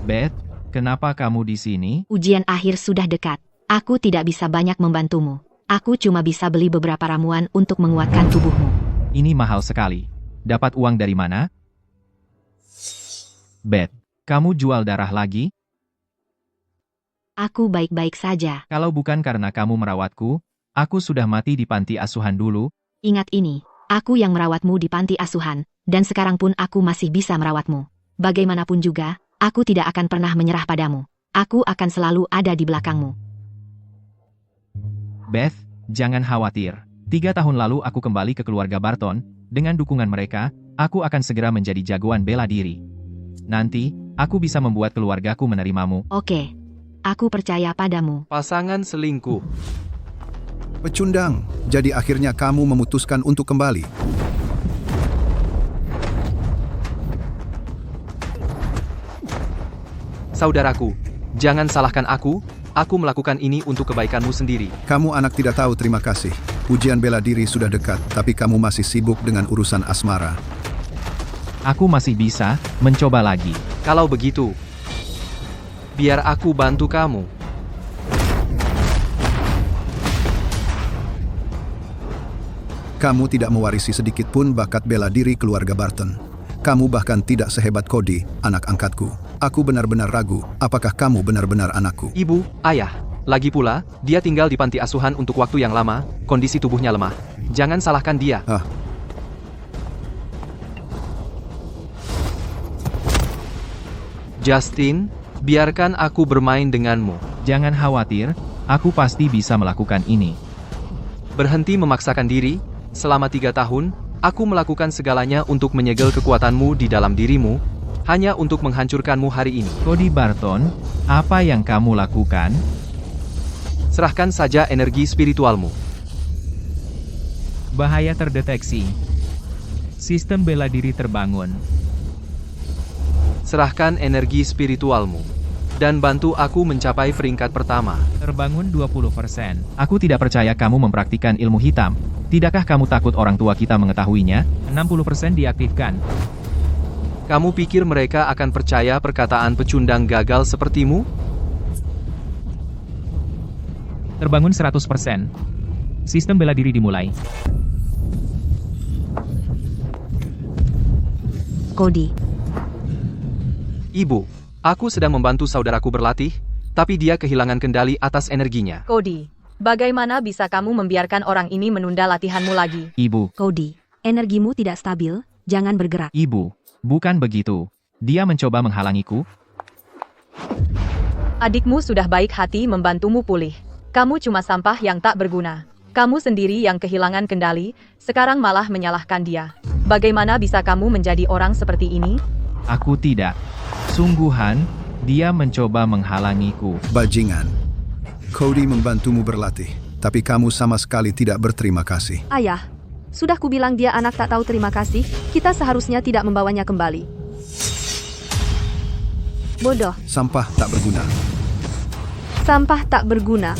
Beth, kenapa kamu di sini? Ujian akhir sudah dekat. Aku tidak bisa banyak membantumu. Aku cuma bisa beli beberapa ramuan untuk menguatkan tubuhmu. Ini mahal sekali. Dapat uang dari mana? Beth, kamu jual darah lagi? Aku baik-baik saja. Kalau bukan karena kamu merawatku, aku sudah mati di panti asuhan dulu. Ingat ini, aku yang merawatmu di panti asuhan, dan sekarang pun aku masih bisa merawatmu. Bagaimanapun juga, aku tidak akan pernah menyerah padamu. Aku akan selalu ada di belakangmu. Beth, jangan khawatir. 3 tahun lalu aku kembali ke keluarga Barton. Dengan dukungan mereka, aku akan segera menjadi jagoan bela diri. Nanti, aku bisa membuat keluargaku menerimamu. Oke, aku percaya padamu. Pasangan selingkuh. Pecundang, jadi akhirnya kamu memutuskan untuk kembali. Saudaraku, jangan salahkan aku melakukan ini untuk kebaikanmu sendiri. Kamu anak tidak tahu terima kasih. Ujian bela diri sudah dekat, tapi kamu masih sibuk dengan urusan asmara. Aku masih bisa mencoba lagi. Kalau begitu, biar aku bantu kamu. Kamu tidak mewarisi sedikit pun bakat bela diri keluarga Barton. Kamu bahkan tidak sehebat Cody, anak angkatku. Aku benar-benar ragu, apakah kamu benar-benar anakku? Ibu, ayah. Lagi pula, dia tinggal di panti asuhan untuk waktu yang lama, kondisi tubuhnya lemah. Jangan salahkan dia. Justin, biarkan aku bermain denganmu. Jangan khawatir, aku pasti bisa melakukan ini. Berhenti memaksakan diri. Selama 3 tahun, aku melakukan segalanya untuk menyegel kekuatanmu di dalam dirimu, hanya untuk menghancurkanmu hari ini. Cody Barton, apa yang kamu lakukan? Serahkan saja energi spiritualmu. Bahaya terdeteksi. Sistem bela diri terbangun. Serahkan energi spiritualmu. Dan bantu aku mencapai peringkat pertama. Terbangun 20%. Aku tidak percaya kamu mempraktikkan ilmu hitam. Tidakkah kamu takut orang tua kita mengetahuinya? 60% diaktifkan. Kamu pikir mereka akan percaya perkataan pecundang gagal sepertimu? Terbangun 100%. Sistem bela diri dimulai. Cody. Ibu, aku sedang membantu saudaraku berlatih, tapi dia kehilangan kendali atas energinya. Cody, bagaimana bisa kamu membiarkan orang ini menunda latihanmu lagi? Ibu. Cody, energimu tidak stabil, jangan bergerak. Ibu, bukan begitu. Dia mencoba menghalangiku. Adikmu sudah baik hati membantumu pulih. Kamu cuma sampah yang tak berguna. Kamu sendiri yang kehilangan kendali, sekarang malah menyalahkan dia. Bagaimana bisa kamu menjadi orang seperti ini? Aku tidak. Sungguhan, dia mencoba menghalangiku. Bajingan. Cody membantumu berlatih, tapi kamu sama sekali tidak berterima kasih. Ayah, sudah kubilang dia anak tak tahu terima kasih, kita seharusnya tidak membawanya kembali. Bodoh. Sampah tak berguna. Sampah tak berguna.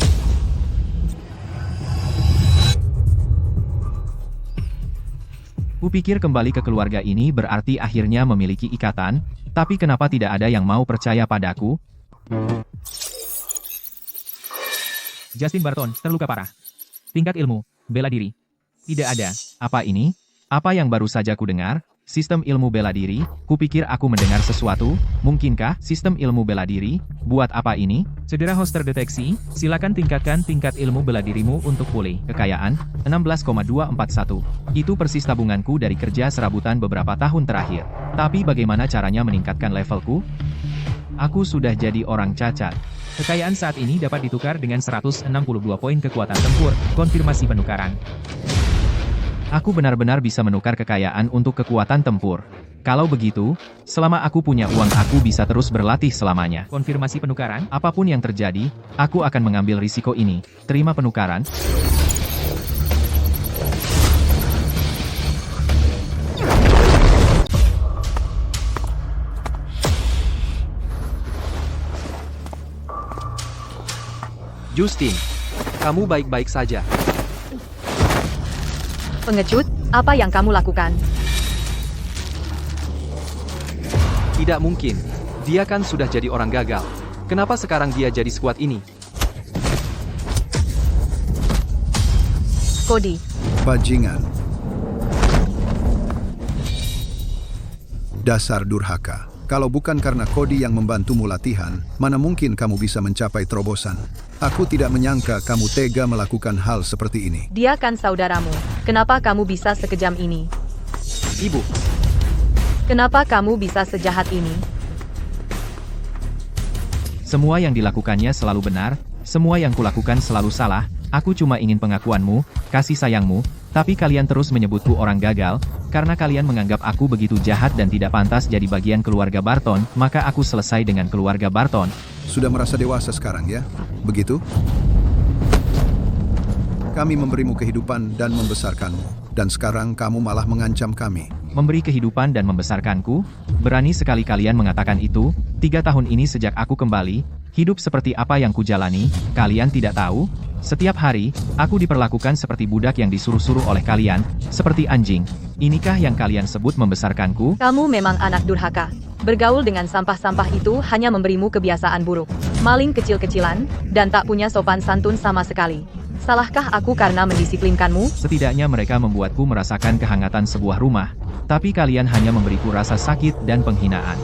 Kupikir kembali ke keluarga ini berarti akhirnya memiliki ikatan, tapi kenapa tidak ada yang mau percaya padaku? Justin Barton, terluka parah. Tingkat ilmu, bela diri. Tidak ada. Apa ini? Apa yang baru saja ku dengar? Sistem ilmu bela diri? Kupikir aku mendengar sesuatu. Mungkinkah sistem ilmu bela diri? Buat apa ini? Cedera host terdeteksi. Silakan tingkatkan tingkat ilmu bela dirimu untuk pulih. Kekayaan 16,241. Itu persis tabunganku dari kerja serabutan beberapa tahun terakhir. Tapi bagaimana caranya meningkatkan levelku? Aku sudah jadi orang cacat. Kekayaan saat ini dapat ditukar dengan 162 poin kekuatan tempur. Konfirmasi penukaran. Aku benar-benar bisa menukar kekayaan untuk kekuatan tempur. Kalau begitu, selama aku punya uang aku bisa terus berlatih selamanya. Konfirmasi penukaran, apapun yang terjadi, aku akan mengambil risiko ini. Terima penukaran. Justin, kamu baik-baik saja. Pengecut, apa yang kamu lakukan? Tidak mungkin. Dia kan sudah jadi orang gagal. Kenapa sekarang dia jadi sekuat ini? Cody, Bajingan. Dasar durhaka. Kalau bukan karena Cody yang membantumu latihan, mana mungkin kamu bisa mencapai terobosan. Aku tidak menyangka kamu tega melakukan hal seperti ini. dia kan saudaramu. Kenapa kamu bisa sekejam ini? Ibu, Kenapa kamu bisa sejahat ini? Semua yang dilakukannya selalu benar, semua yang kulakukan selalu salah, aku cuma ingin pengakuanmu, kasih sayangmu, tapi kalian terus menyebutku orang gagal, karena kalian menganggap aku begitu jahat dan tidak pantas jadi bagian keluarga Barton, maka aku selesai dengan keluarga Barton. Sudah merasa dewasa sekarang ya? Begitu? Kami memberimu kehidupan dan membesarkanmu. Dan sekarang kamu malah mengancam kami. Memberi kehidupan dan membesarkanku, berani sekali kalian mengatakan itu, 3 tahun ini sejak aku kembali, hidup seperti apa yang kujalani, kalian tidak tahu? Setiap hari, aku diperlakukan seperti budak yang disuruh-suruh oleh kalian, seperti anjing. Inikah yang kalian sebut membesarkanku? Kamu memang anak durhaka. Bergaul dengan sampah-sampah itu hanya memberimu kebiasaan buruk. Maling kecil-kecilan, dan tak punya sopan santun sama sekali. Salahkah aku karena mendisiplinkanmu? Setidaknya mereka membuatku merasakan kehangatan sebuah rumah, tapi kalian hanya memberiku rasa sakit dan penghinaan.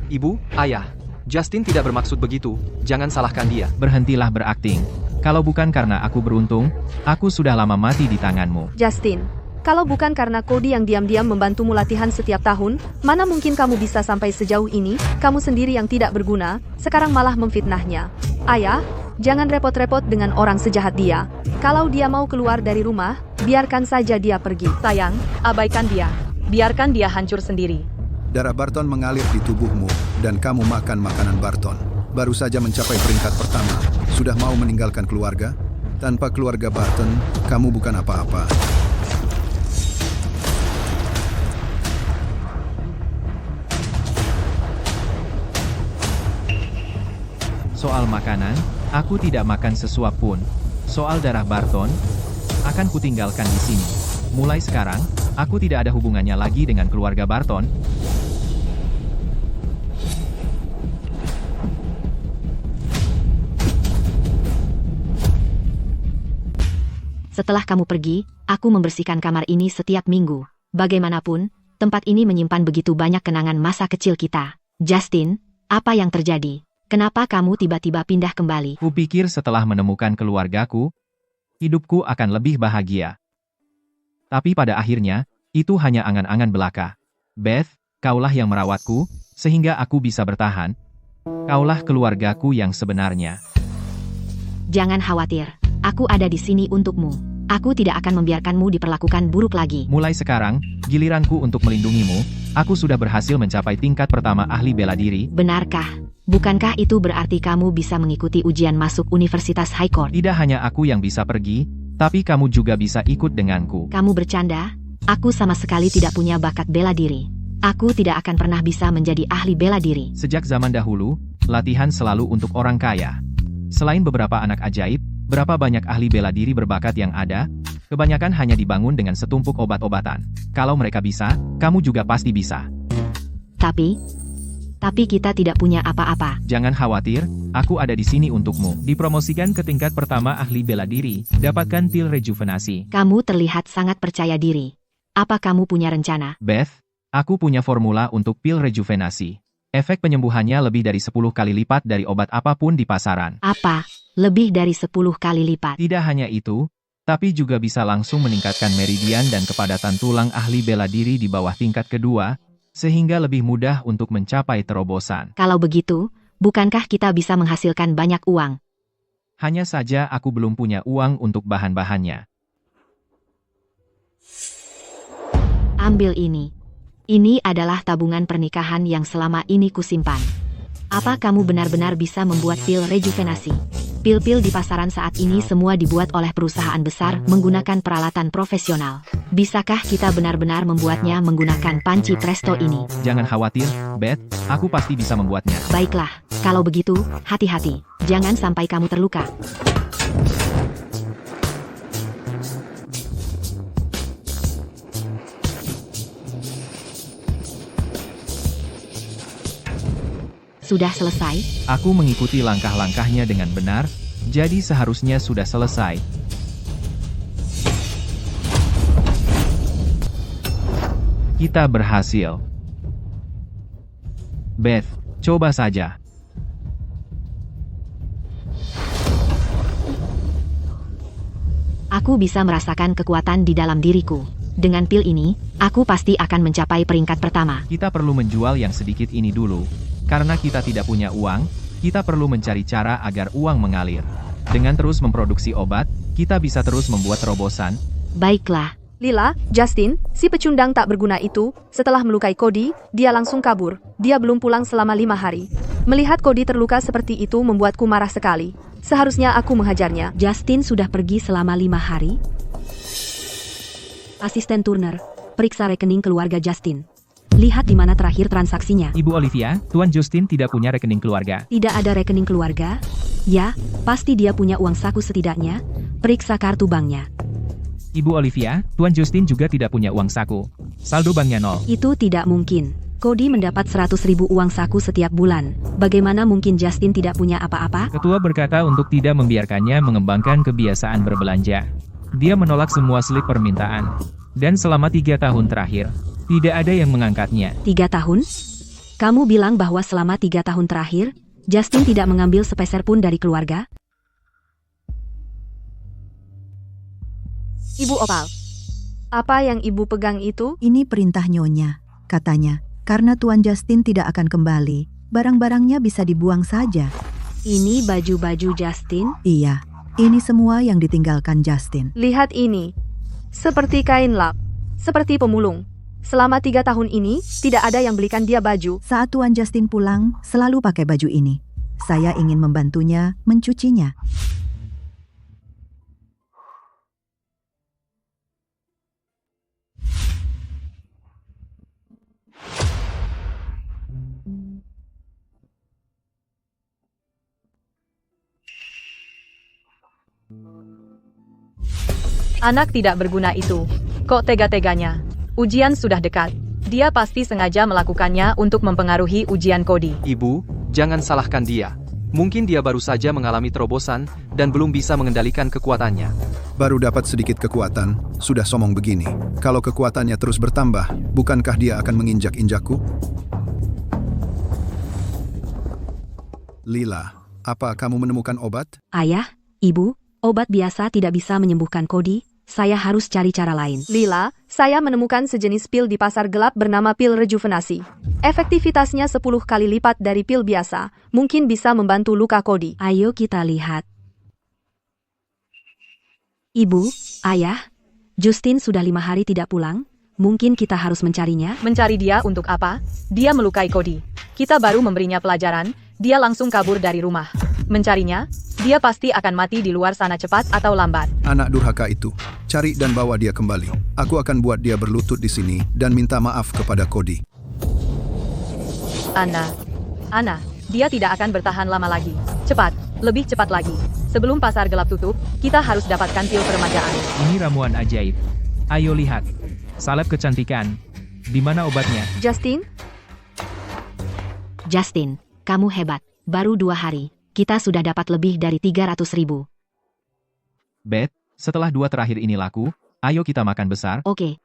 ibu, ayah. Justin tidak bermaksud begitu, jangan salahkan dia. Berhentilah berakting. Kalau bukan karena aku beruntung, aku sudah lama mati di tanganmu. Justin, kalau bukan karena Cody yang diam-diam membantumu latihan setiap tahun, mana mungkin kamu bisa sampai sejauh ini? Kamu sendiri yang tidak berguna, sekarang malah memfitnahnya. Ayah, jangan repot-repot dengan orang sejahat dia. Kalau dia mau keluar dari rumah, biarkan saja dia pergi. Sayang, abaikan dia. Biarkan dia hancur sendiri. Darah Barton mengalir di tubuhmu, dan kamu makan makanan Barton. Baru saja mencapai peringkat pertama, sudah mau meninggalkan keluarga? Tanpa keluarga Barton, kamu bukan apa-apa. Soal makanan, aku tidak makan sesuap pun. Soal darah Barton, akan kutinggalkan di sini. Mulai sekarang, aku tidak ada hubungannya lagi dengan keluarga Barton. Setelah kamu pergi, aku membersihkan kamar ini setiap minggu. Bagaimanapun, tempat ini menyimpan begitu banyak kenangan masa kecil kita. Justin, apa yang terjadi? Kenapa kamu tiba-tiba pindah kembali? Kupikir setelah menemukan keluargaku, hidupku akan lebih bahagia. Tapi pada akhirnya, itu hanya angan-angan belaka. Beth, kaulah yang merawatku, sehingga aku bisa bertahan. Kaulah keluargaku yang sebenarnya. Jangan khawatir, aku ada di sini untukmu. Aku tidak akan membiarkanmu diperlakukan buruk lagi. Mulai sekarang, giliranku untuk melindungimu. Aku sudah berhasil mencapai tingkat pertama ahli bela diri. Benarkah? Bukankah itu berarti kamu bisa mengikuti ujian masuk Universitas High Court? Tidak hanya aku yang bisa pergi, tapi kamu juga bisa ikut denganku. Kamu bercanda? Aku sama sekali tidak punya bakat bela diri. Aku tidak akan pernah bisa menjadi ahli bela diri. Sejak zaman dahulu, latihan selalu untuk orang kaya. Selain beberapa anak ajaib, berapa banyak ahli bela diri berbakat yang ada? Kebanyakan hanya dibangun dengan setumpuk obat-obatan. Kalau mereka bisa, kamu juga pasti bisa. Tapi kita tidak punya apa-apa. Jangan khawatir, aku ada di sini untukmu. Dipromosikan ke tingkat pertama ahli bela diri, dapatkan pil rejuvenasi. Kamu terlihat sangat percaya diri. Apa kamu punya rencana? Beth, aku punya formula untuk pil rejuvenasi. Efek penyembuhannya lebih dari 10 kali lipat dari obat apapun di pasaran. Apa? Lebih dari 10 kali lipat. Tidak hanya itu, tapi juga bisa langsung meningkatkan meridian dan kepadatan tulang ahli bela diri di bawah tingkat kedua, sehingga lebih mudah untuk mencapai terobosan. Kalau begitu, bukankah kita bisa menghasilkan banyak uang? Hanya saja aku belum punya uang untuk bahan-bahannya. Ambil ini. Ini adalah tabungan pernikahan yang selama ini kusimpan. Apa kamu benar-benar bisa membuat pil rejuvenasi? Pil-pil di pasaran saat ini semua dibuat oleh perusahaan besar menggunakan peralatan profesional. Bisakah kita benar-benar membuatnya menggunakan panci presto ini? Jangan khawatir, Beth, aku pasti bisa membuatnya. Baiklah, kalau begitu, hati-hati. Jangan sampai kamu terluka. Sudah selesai? Aku mengikuti langkah-langkahnya dengan benar, jadi seharusnya sudah selesai. Kita berhasil. Beth, coba saja. Aku bisa merasakan kekuatan di dalam diriku. Dengan pil ini, aku pasti akan mencapai peringkat pertama. Kita perlu menjual yang sedikit ini dulu. Karena kita tidak punya uang, kita perlu mencari cara agar uang mengalir. Dengan terus memproduksi obat, kita bisa terus membuat terobosan. Baiklah, Lila, Justin, si pecundang tak berguna itu, setelah melukai Cody, dia langsung kabur. Dia belum pulang selama 5 hari. Melihat Cody terluka seperti itu membuatku marah sekali. Seharusnya aku menghajarnya. Justin sudah pergi selama 5 hari. Asisten Turner, periksa rekening keluarga Justin. Lihat di mana terakhir transaksinya. Ibu Olivia, Tuan Justin tidak punya rekening keluarga. Tidak ada rekening keluarga? Ya, pasti dia punya uang saku setidaknya. Periksa kartu banknya. Ibu Olivia, Tuan Justin juga tidak punya uang saku. Saldo banknya 0. Itu tidak mungkin. Cody mendapat 100.000 uang saku setiap bulan. Bagaimana mungkin Justin tidak punya apa-apa? Ketua berkata untuk tidak membiarkannya mengembangkan kebiasaan berbelanja. Dia menolak semua slip permintaan. Dan selama 3 tahun terakhir, tidak ada yang mengangkatnya. 3 tahun? Kamu bilang bahwa selama 3 tahun terakhir, Justin tidak mengambil sepeser pun dari keluarga? Ibu Opal. Apa yang ibu pegang itu? Ini perintah Nyonya, katanya. Karena Tuan Justin tidak akan kembali, barang-barangnya bisa dibuang saja. Ini baju-baju Justin? Iya, ini semua yang ditinggalkan Justin. Lihat ini. Seperti kain lap. Seperti pemulung. Selama 3 tahun ini, tidak ada yang belikan dia baju. Saat Tuan Justin pulang, selalu pakai baju ini. Saya ingin membantunya mencucinya. Anak tidak berguna itu. Kok tega-teganya? Ujian sudah dekat. Dia pasti sengaja melakukannya untuk mempengaruhi ujian Cody. Ibu, jangan salahkan dia. Mungkin dia baru saja mengalami terobosan dan belum bisa mengendalikan kekuatannya. Baru dapat sedikit kekuatan, sudah somong begini. Kalau kekuatannya terus bertambah, bukankah dia akan menginjak-injakku? Lila, apa kamu menemukan obat? Ayah, ibu, obat biasa tidak bisa menyembuhkan Cody. Saya harus cari cara lain. Lila, saya menemukan sejenis pil di pasar gelap bernama pil rejuvenasi. Efektivitasnya 10 kali lipat dari pil biasa. Mungkin bisa membantu luka Cody. Ayo kita lihat. Ibu, ayah, Justin sudah 5 hari tidak pulang. Mungkin kita harus mencarinya. Mencari dia untuk apa? Dia melukai Cody. Kita baru memberinya pelajaran, dia langsung kabur dari rumah. Mencarinya, dia pasti akan mati di luar sana cepat atau lambat. Anak durhaka itu, cari dan bawa dia kembali. Aku akan buat dia berlutut di sini dan minta maaf kepada Cody. Anna, dia tidak akan bertahan lama lagi. Cepat, lebih cepat lagi. Sebelum pasar gelap tutup, kita harus dapatkan pil peremajaan. Ini ramuan ajaib. Ayo lihat. Salep kecantikan. Di mana obatnya? Justin? Justin, kamu hebat. Baru 2 hari. Kita sudah dapat lebih dari 300.000. Beth, setelah 2 terakhir ini laku, ayo kita makan besar. Oke,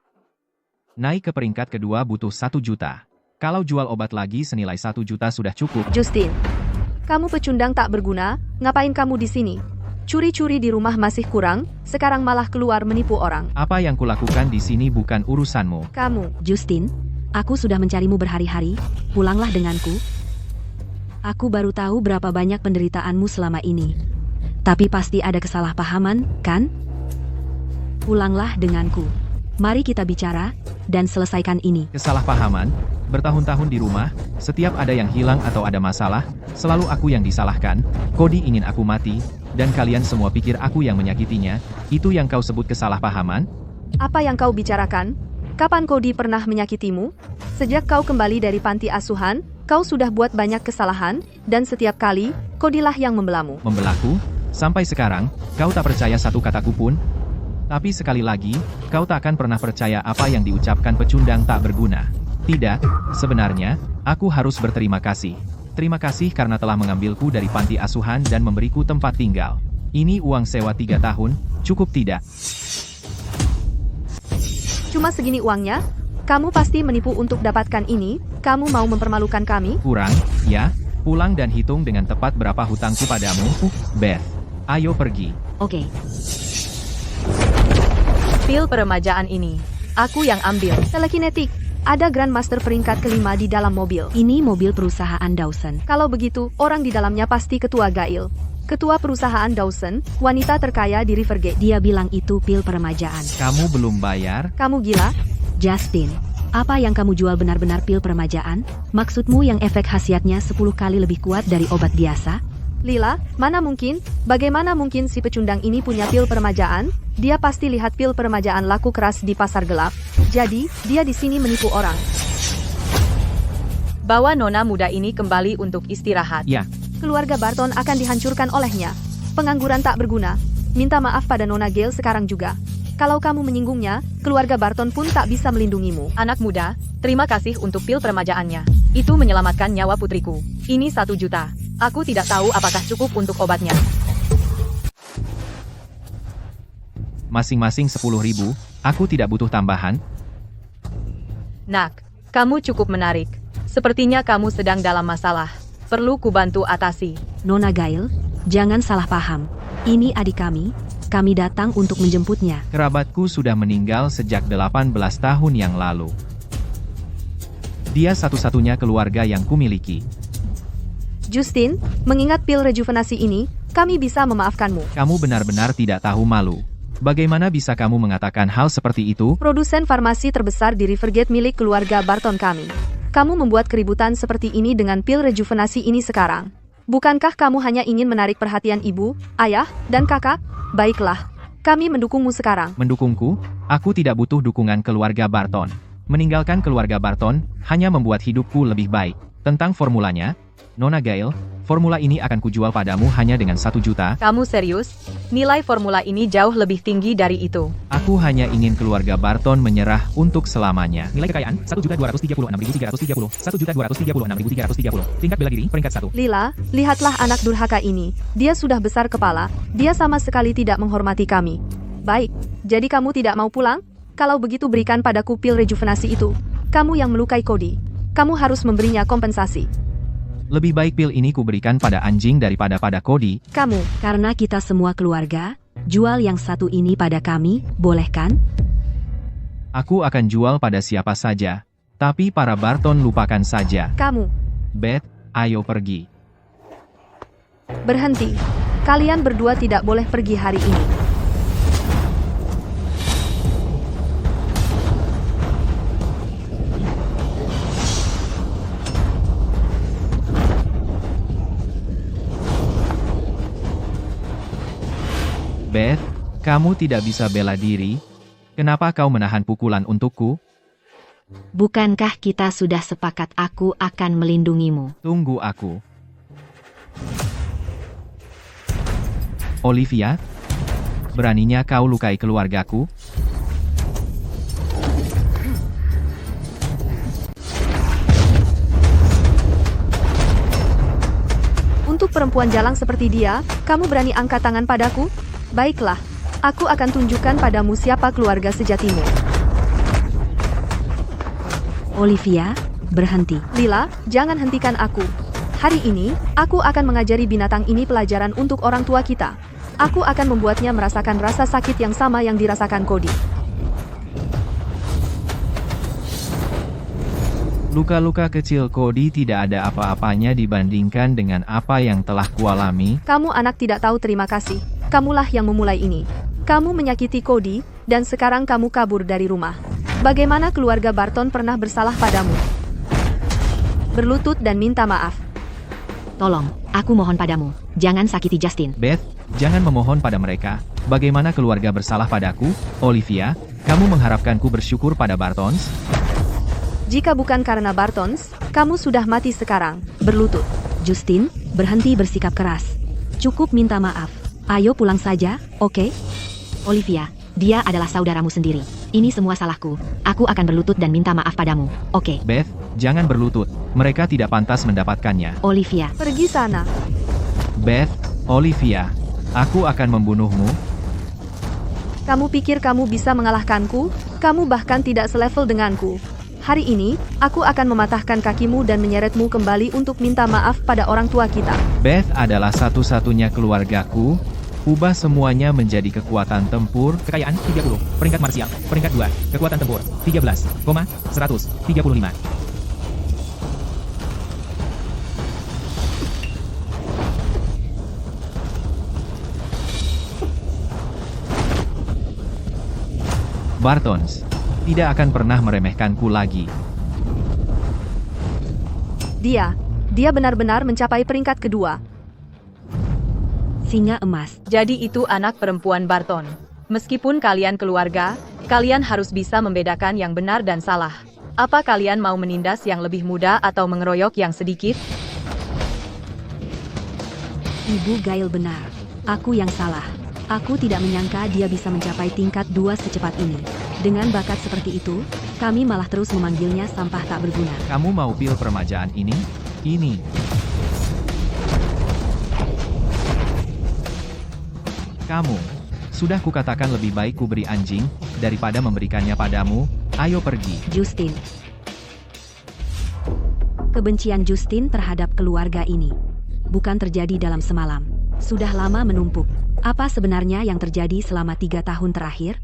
Naik ke peringkat kedua butuh 1 juta. Kalau jual obat lagi senilai 1 juta sudah cukup. Justin. Kamu pecundang tak berguna, ngapain kamu di sini? Curi-curi di rumah masih kurang, sekarang malah keluar menipu orang. Apa yang kulakukan di sini bukan urusanmu. Kamu. Justin, aku sudah mencarimu berhari-hari. Pulanglah denganku. Aku baru tahu berapa banyak penderitaanmu selama ini. Tapi pasti ada kesalahpahaman, kan? Pulanglah denganku. Mari kita bicara, dan selesaikan ini. Kesalahpahaman, bertahun-tahun di rumah, setiap ada yang hilang atau ada masalah, selalu aku yang disalahkan. Cody ingin aku mati, dan kalian semua pikir aku yang menyakitinya. Itu yang kau sebut kesalahpahaman? Apa yang kau bicarakan? Kapan Cody pernah menyakitimu? Sejak kau kembali dari panti asuhan, kau sudah buat banyak kesalahan, dan setiap kali, Cody-lah yang membelamu. Membelaku? Sampai sekarang, kau tak percaya satu kataku pun? Tapi sekali lagi, kau tak akan pernah percaya apa yang diucapkan pecundang tak berguna. Tidak, sebenarnya, aku harus berterima kasih. Terima kasih karena telah mengambilku dari panti asuhan dan memberiku tempat tinggal. Ini uang sewa 3 tahun, cukup tidak? Cuma segini uangnya? Kamu pasti menipu untuk dapatkan ini? Kamu mau mempermalukan kami? Kurang, ya? Pulang dan hitung dengan tepat berapa hutangku padamu, Beth. Ayo pergi. Oke, Pil peremajaan ini, aku yang ambil. Telekinetik. Ada Grandmaster peringkat kelima di dalam mobil. ini mobil perusahaan Dawson. Kalau begitu, orang di dalamnya pasti ketua Gail. Ketua perusahaan Dawson, wanita terkaya di Rivergate. Dia bilang itu pil peremajaan. Kamu belum bayar? Kamu gila? Justin, apa yang kamu jual benar-benar pil peremajaan? Maksudmu yang efek khasiatnya 10 kali lebih kuat dari obat biasa? Lila, mana mungkin? Bagaimana mungkin si pecundang ini punya pil peremajaan? Dia pasti lihat pil peremajaan laku keras di pasar gelap. Jadi, dia di sini menipu orang. Bawa nona muda ini kembali untuk istirahat. Ya, Keluarga Barton akan dihancurkan olehnya. Pengangguran tak berguna. Minta maaf pada Nona Gail sekarang juga. Kalau kamu menyinggungnya, keluarga Barton pun tak bisa melindungimu. Anak muda, terima kasih untuk pil peremajaannya. Itu menyelamatkan nyawa putriku. Ini 1 juta. Aku tidak tahu apakah cukup untuk obatnya. masing-masing 10.000, aku tidak butuh tambahan. Nak, kamu cukup menarik. Sepertinya kamu sedang dalam masalah. Perlu kubantu atasi. Nona Gail, jangan salah paham. Ini adik kami. Kami datang untuk menjemputnya. Kerabatku sudah meninggal sejak 18 tahun yang lalu. Dia satu-satunya keluarga yang kumiliki. Justin, mengingat pil rejuvenasi ini, kami bisa memaafkanmu. Kamu benar-benar tidak tahu malu. Bagaimana bisa kamu mengatakan hal seperti itu? Produsen farmasi terbesar di Rivergate milik keluarga Barton kami. Kamu membuat keributan seperti ini dengan pil rejuvenasi ini sekarang. Bukankah kamu hanya ingin menarik perhatian ibu, ayah, dan kakak? Baiklah, kami mendukungmu sekarang. Mendukungku? Aku tidak butuh dukungan keluarga Barton. Meninggalkan keluarga Barton hanya membuat hidupku lebih baik. Tentang formulanya, Nona Gail, formula ini akan kujual padamu hanya dengan 1 juta. Kamu serius? Nilai formula ini jauh lebih tinggi dari itu. Aku hanya ingin keluarga Barton menyerah untuk selamanya. Nilai kekayaan, 1.236.330. 1.236.330. Tingkat bela diri, peringkat 1. Lila, lihatlah anak durhaka ini. Dia sudah besar kepala. Dia sama sekali tidak menghormati kami. Baik, jadi kamu tidak mau pulang? Kalau begitu berikan padaku pil rejuvenasi itu. Kamu yang melukai Cody. Kamu harus memberinya kompensasi. Lebih baik pil ini kuberikan pada anjing daripada pada Cody. Kamu, Karena kita semua keluarga, jual yang satu ini pada kami, boleh kan? Aku akan jual pada siapa saja. Tapi para Barton lupakan saja. kamu, Beth, ayo pergi. berhenti. Kalian berdua tidak boleh pergi hari ini. Beth, kamu tidak bisa bela diri? Kenapa kau menahan pukulan untukku? Bukankah kita sudah sepakat aku akan melindungimu? Tunggu aku. Olivia, beraninya kau lukai keluargaku? Untuk perempuan jalang seperti dia, kamu berani angkat tangan padaku? Baiklah, aku akan tunjukkan padamu siapa keluarga sejatimu. Olivia, berhenti. Lila, jangan hentikan aku. Hari ini, aku akan mengajari binatang ini pelajaran untuk orang tua kita. Aku akan membuatnya merasakan rasa sakit yang sama yang dirasakan Cody. Luka-luka kecil Cody tidak ada apa-apanya dibandingkan dengan apa yang telah kualami. Kamu anak tidak tahu terima kasih. Kamulah yang memulai ini. Kamu menyakiti Cody, dan sekarang kamu kabur dari rumah. Bagaimana keluarga Barton pernah bersalah padamu? Berlutut dan minta maaf. Tolong, aku mohon padamu, jangan sakiti Justin. Beth, jangan memohon pada mereka. Bagaimana keluarga bersalah padaku? Olivia, kamu mengharapkanku bersyukur pada Bartons? Jika bukan karena Bartons, kamu sudah mati sekarang. Berlutut. Justin, berhenti bersikap keras. Cukup minta maaf. Ayo pulang saja, oke? Olivia, Dia adalah saudaramu sendiri. Ini semua salahku. Aku akan berlutut dan minta maaf padamu. Oke, Beth, jangan berlutut. Mereka tidak pantas mendapatkannya. Olivia. Pergi sana. Beth, Olivia, aku akan membunuhmu. Kamu pikir kamu bisa mengalahkanku? Kamu bahkan tidak selevel denganku. Hari ini, aku akan mematahkan kakimu dan menyeretmu kembali untuk minta maaf pada orang tua kita. Beth adalah satu-satunya keluargaku. Ubah semuanya menjadi kekuatan tempur. Kekayaan 30. Peringkat marsial. Peringkat 2. Kekuatan tempur 13,135. Bartons tidak akan pernah meremehkanku lagi. Dia benar-benar mencapai peringkat kedua. Singa emas. Jadi itu anak perempuan Barton. Meskipun kalian keluarga, kalian harus bisa membedakan yang benar dan salah. Apa kalian mau menindas yang lebih muda atau mengeroyok yang sedikit? Ibu Gail benar. Aku yang salah. Aku tidak menyangka dia bisa mencapai tingkat 2 secepat ini. Dengan bakat seperti itu, kami malah terus memanggilnya sampah tak berguna. Kamu mau pil permajaan ini? Ini. Kamu. Sudah kukatakan lebih baik ku beri anjing, daripada memberikannya padamu. Ayo pergi. Justin. Kebencian Justin terhadap keluarga ini bukan terjadi dalam semalam. Sudah lama menumpuk. Apa sebenarnya yang terjadi selama 3 tahun terakhir?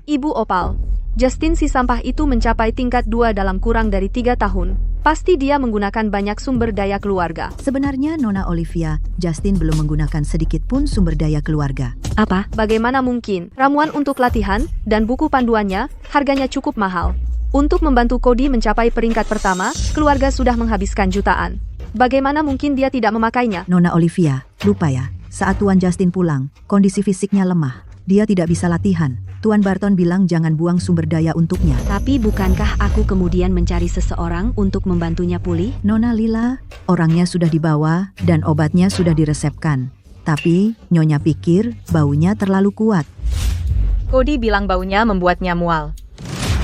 Ibu Opal, Justin si sampah itu mencapai tingkat 2 dalam kurang dari 3 tahun. Pasti dia menggunakan banyak sumber daya keluarga. Sebenarnya Nona Olivia, Justin belum menggunakan sedikit pun sumber daya keluarga. Apa? Bagaimana mungkin? Ramuan untuk latihan dan buku panduannya harganya cukup mahal. Untuk membantu Cody mencapai peringkat pertama, keluarga sudah menghabiskan jutaan. Bagaimana mungkin dia tidak memakainya? Nona Olivia, lupa ya, saat Tuan Justin pulang, kondisi fisiknya lemah. Dia tidak bisa latihan. Tuan Barton bilang jangan buang sumber daya untuknya. Tapi bukankah aku kemudian mencari seseorang untuk membantunya pulih? Nona Lila, orangnya sudah dibawa dan obatnya sudah diresepkan. Tapi, Nyonya pikir baunya terlalu kuat. Cody bilang baunya membuatnya mual.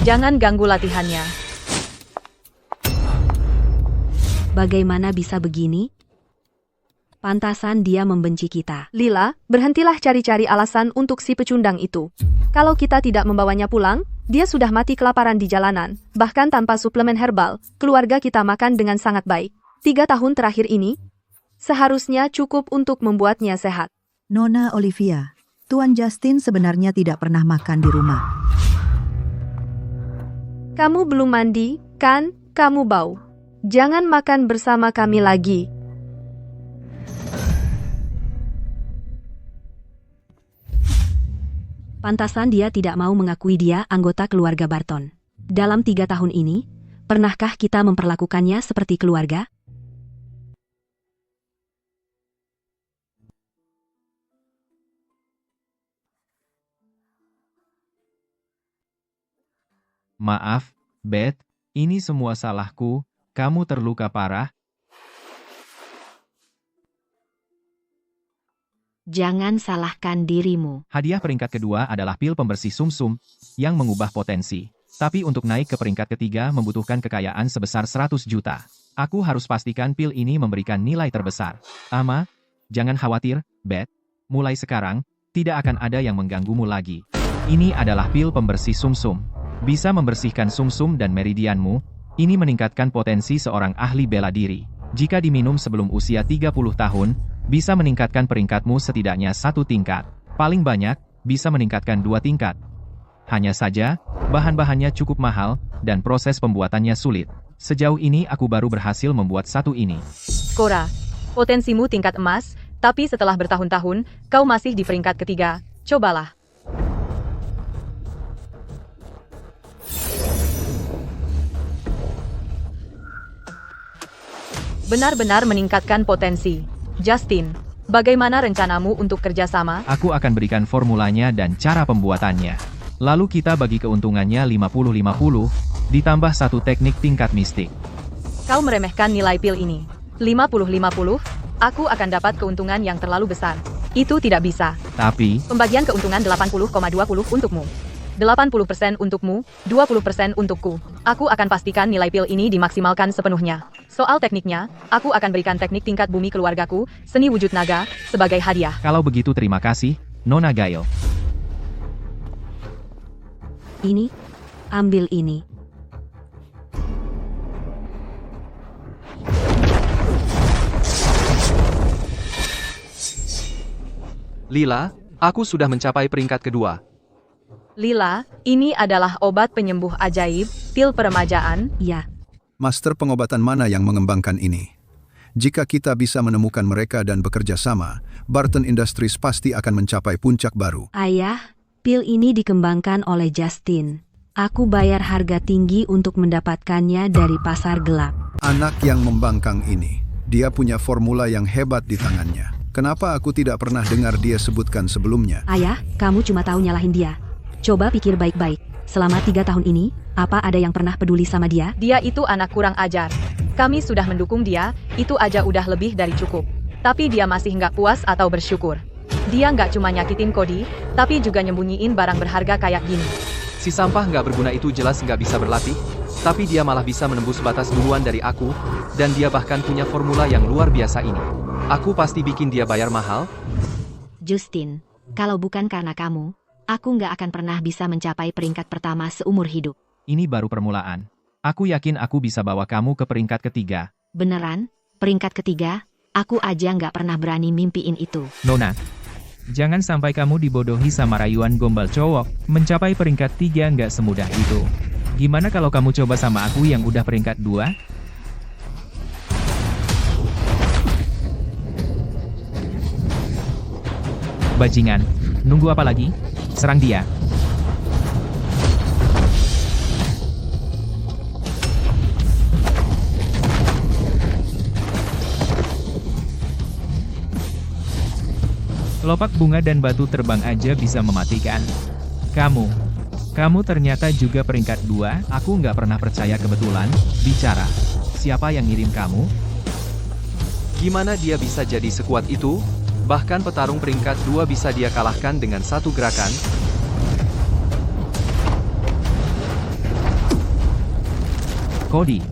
Jangan ganggu latihannya. Bagaimana bisa begini? Pantasan dia membenci kita. Lila, berhentilah cari-cari alasan untuk si pecundang itu. Kalau kita tidak membawanya pulang, dia sudah mati kelaparan di jalanan. Bahkan tanpa suplemen herbal, keluarga kita makan dengan sangat baik. 3 tahun terakhir ini, seharusnya cukup untuk membuatnya sehat. Nona Olivia, Tuan Justin sebenarnya tidak pernah makan di rumah. Kamu belum mandi, kan? Kamu bau. Jangan makan bersama kami lagi. Pantasan dia tidak mau mengakui dia anggota keluarga Barton. Dalam 3 tahun ini, pernahkah kita memperlakukannya seperti keluarga? Maaf, Beth, ini semua salahku. Kamu terluka parah. Jangan salahkan dirimu. Hadiah peringkat kedua adalah pil pembersih sumsum yang mengubah potensi. Tapi untuk naik ke peringkat ketiga membutuhkan kekayaan sebesar 100 juta. Aku harus pastikan pil ini memberikan nilai terbesar. Ama, jangan khawatir, Beth. Mulai sekarang, tidak akan ada yang mengganggumu lagi. Ini adalah pil pembersih sumsum. Bisa membersihkan sumsum dan meridianmu. Ini meningkatkan potensi seorang ahli bela diri. Jika diminum sebelum usia 30 tahun, bisa meningkatkan peringkatmu setidaknya 1 tingkat. Paling banyak, bisa meningkatkan 2 tingkat. Hanya saja, bahan-bahannya cukup mahal, dan proses pembuatannya sulit. Sejauh ini aku baru berhasil membuat satu ini. Cora, potensimu tingkat emas, tapi setelah bertahun-tahun, kau masih di peringkat ketiga. Cobalah. Benar-benar meningkatkan potensi. Justin, bagaimana rencanamu untuk kerjasama? Aku akan berikan formulanya dan cara pembuatannya. Lalu kita bagi keuntungannya 50-50, ditambah 1 teknik tingkat mistik. Kau meremehkan nilai pil ini. 50-50, aku akan dapat keuntungan yang terlalu besar. Itu tidak bisa. Tapi, Pembagian keuntungan 80,20 untukmu. 80% untukmu, 20% untukku. Aku akan pastikan nilai pil ini dimaksimalkan sepenuhnya. Soal tekniknya, aku akan berikan teknik tingkat bumi keluargaku, seni wujud naga, sebagai hadiah. kalau begitu terima kasih, Nona Gail. Ini, ambil ini. Lila, aku sudah mencapai peringkat kedua. Lila, ini adalah obat penyembuh ajaib, pil peremajaan. Ya, Master pengobatan mana yang mengembangkan ini? Jika kita bisa menemukan mereka dan bekerja sama, Barton Industries pasti akan mencapai puncak baru. ayah, pil ini dikembangkan oleh Justin. Aku bayar harga tinggi untuk mendapatkannya dari pasar gelap. Anak yang membangkang ini, dia punya formula yang hebat di tangannya. Kenapa aku tidak pernah dengar dia sebutkan sebelumnya? Ayah, kamu cuma tahu nyalahin dia. Coba pikir baik-baik. Selama 3 tahun ini, apa ada yang pernah peduli sama dia? Dia itu anak kurang ajar. Kami sudah mendukung dia, itu aja udah lebih dari cukup. Tapi dia masih nggak puas atau bersyukur. Dia nggak cuma nyakitin Cody, tapi juga nyembunyiin barang berharga kayak gini. Si sampah nggak berguna itu jelas nggak bisa berlatih, tapi dia malah bisa menembus batas duluan dari aku, dan dia bahkan punya formula yang luar biasa ini. Aku pasti bikin dia bayar mahal. Justin, kalau bukan karena kamu, aku nggak akan pernah bisa mencapai peringkat pertama seumur hidup. Ini baru permulaan. Aku yakin aku bisa bawa kamu ke peringkat ketiga. Beneran? Peringkat ketiga? Aku aja nggak pernah berani mimpiin itu. Nona, jangan sampai kamu dibodohi sama rayuan gombal cowok. Mencapai peringkat 3 nggak semudah itu. Gimana kalau kamu coba sama aku yang udah peringkat 2? Bajingan, nunggu apa lagi? Serang dia. Kelopak bunga dan batu terbang aja bisa mematikan. Kamu ternyata juga peringkat 2, aku nggak pernah percaya kebetulan. Bicara, siapa yang ngirim kamu? Gimana dia bisa jadi sekuat itu? Bahkan petarung peringkat 2 bisa dia kalahkan dengan satu gerakan. Cody.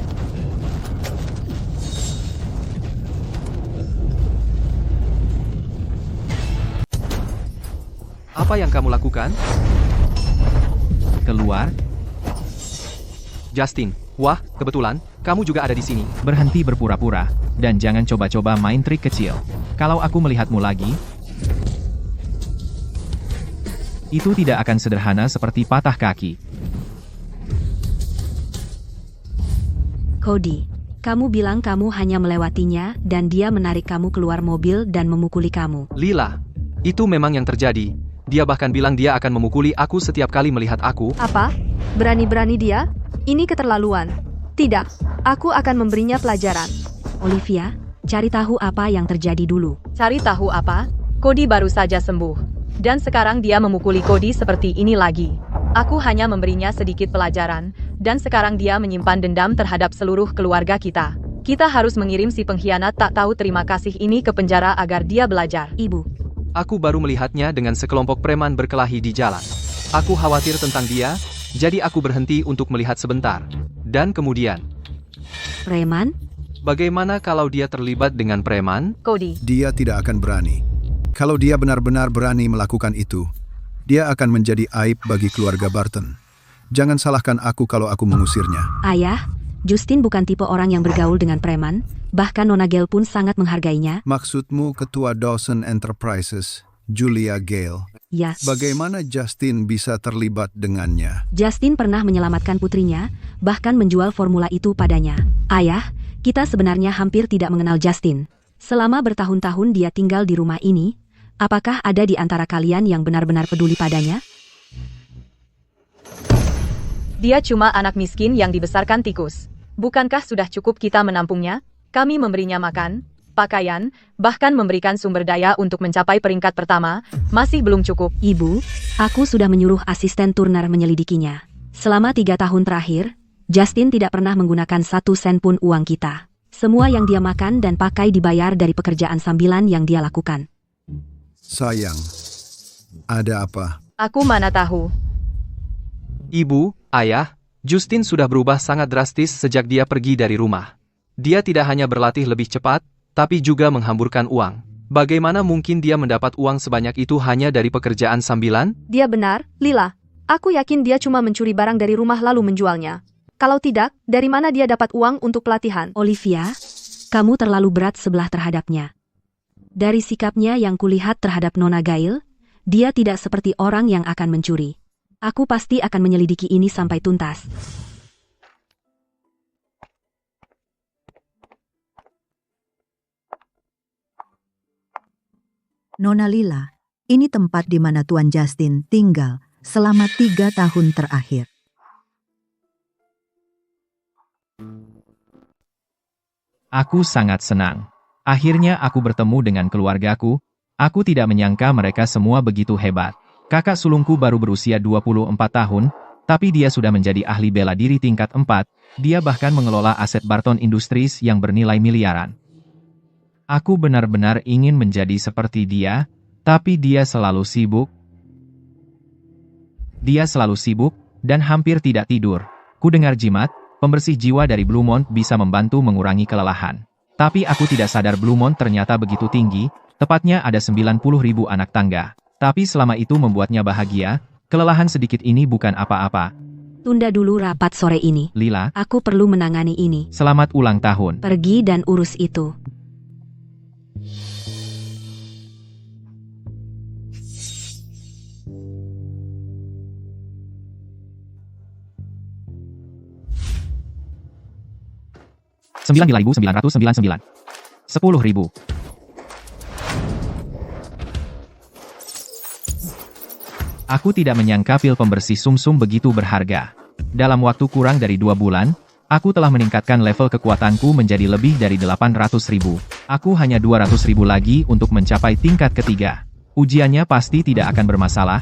Apa yang kamu lakukan? Keluar, Justin, wah, kebetulan, kamu juga ada di sini. berhenti berpura-pura, dan jangan coba-coba main trik kecil. Kalau aku melihatmu lagi, itu tidak akan sederhana seperti patah kaki. Cody, kamu bilang kamu hanya melewatinya dan dia menarik kamu keluar mobil dan memukuli kamu. Lila, itu memang yang terjadi. Dia bahkan bilang dia akan memukuli aku setiap kali melihat aku. Apa? Berani-berani dia? Ini keterlaluan. Tidak, aku akan memberinya pelajaran. Olivia, cari tahu apa yang terjadi dulu. Cari tahu apa? Cody baru saja sembuh. Dan sekarang dia memukuli Cody seperti ini lagi. Aku hanya memberinya sedikit pelajaran, dan sekarang dia menyimpan dendam terhadap seluruh keluarga kita. Kita harus mengirim si pengkhianat tak tahu terima kasih ini ke penjara agar dia belajar. Ibu, Aku baru melihatnya dengan sekelompok preman berkelahi di jalan. Aku khawatir tentang dia, jadi aku berhenti untuk melihat sebentar. Dan kemudian, preman? bagaimana kalau dia terlibat dengan preman? Cody, Dia tidak akan berani. Kalau dia benar-benar berani melakukan itu, dia akan menjadi aib bagi keluarga Barton. Jangan salahkan aku kalau aku mengusirnya. Ayah, Justin bukan tipe orang yang bergaul dengan preman, bahkan Nona Gale pun sangat menghargainya. Maksudmu Ketua Dawson Enterprises, Julia Gale. Ya, Bagaimana Justin bisa terlibat dengannya? Justin pernah menyelamatkan putrinya, bahkan menjual formula itu padanya. Ayah, kita sebenarnya hampir tidak mengenal Justin. Selama bertahun-tahun dia tinggal di rumah ini, apakah ada di antara kalian yang benar-benar peduli padanya? dia cuma anak miskin yang dibesarkan tikus. Bukankah sudah cukup kita menampungnya? Kami memberinya makan, pakaian, bahkan memberikan sumber daya untuk mencapai peringkat pertama, masih belum cukup. Ibu, aku sudah menyuruh asisten Turner menyelidikinya. Selama 3 tahun terakhir, Justin tidak pernah menggunakan 1 sen pun uang kita. Semua yang dia makan dan pakai dibayar dari pekerjaan sambilan yang dia lakukan. Sayang, ada apa? Aku mana tahu. Ibu, ayah, Justin sudah berubah sangat drastis sejak dia pergi dari rumah. Dia tidak hanya berlatih lebih cepat, tapi juga menghamburkan uang. Bagaimana mungkin dia mendapat uang sebanyak itu hanya dari pekerjaan sambilan? Dia benar, Lila. Aku yakin dia cuma mencuri barang dari rumah lalu menjualnya. Kalau tidak, dari mana dia dapat uang untuk pelatihan? Olivia, kamu terlalu berat sebelah terhadapnya. Dari sikapnya yang kulihat terhadap Nona Gail, dia tidak seperti orang yang akan mencuri. Aku pasti akan menyelidiki ini sampai tuntas. Nona Lila, ini tempat di mana Tuan Justin tinggal selama 3 tahun terakhir. Aku sangat senang. Akhirnya aku bertemu dengan keluargaku. Aku tidak menyangka mereka semua begitu hebat. Kakak sulungku baru berusia 24 tahun, tapi dia sudah menjadi ahli bela diri tingkat 4. Dia bahkan mengelola aset Barton Industries yang bernilai miliaran. Aku benar-benar ingin menjadi seperti dia, tapi dia selalu sibuk. Dia selalu sibuk, dan hampir tidak tidur. Ku dengar jimat, pembersih jiwa dari Bluemont bisa membantu mengurangi kelelahan. Tapi aku tidak sadar Bluemont ternyata begitu tinggi, tepatnya ada 90.000 anak tangga. Tapi selama itu membuatnya bahagia, kelelahan sedikit ini bukan apa-apa. Tunda dulu rapat sore ini. Lila, Aku perlu menangani ini. selamat ulang tahun. Pergi dan urus itu. $9.999. 10.000. Aku tidak menyangka pil pembersih sumsum begitu berharga. Dalam waktu kurang dari 2 bulan, aku telah meningkatkan level kekuatanku menjadi lebih dari 800.000. Aku hanya 200.000 lagi untuk mencapai tingkat ketiga. Ujiannya pasti tidak akan bermasalah.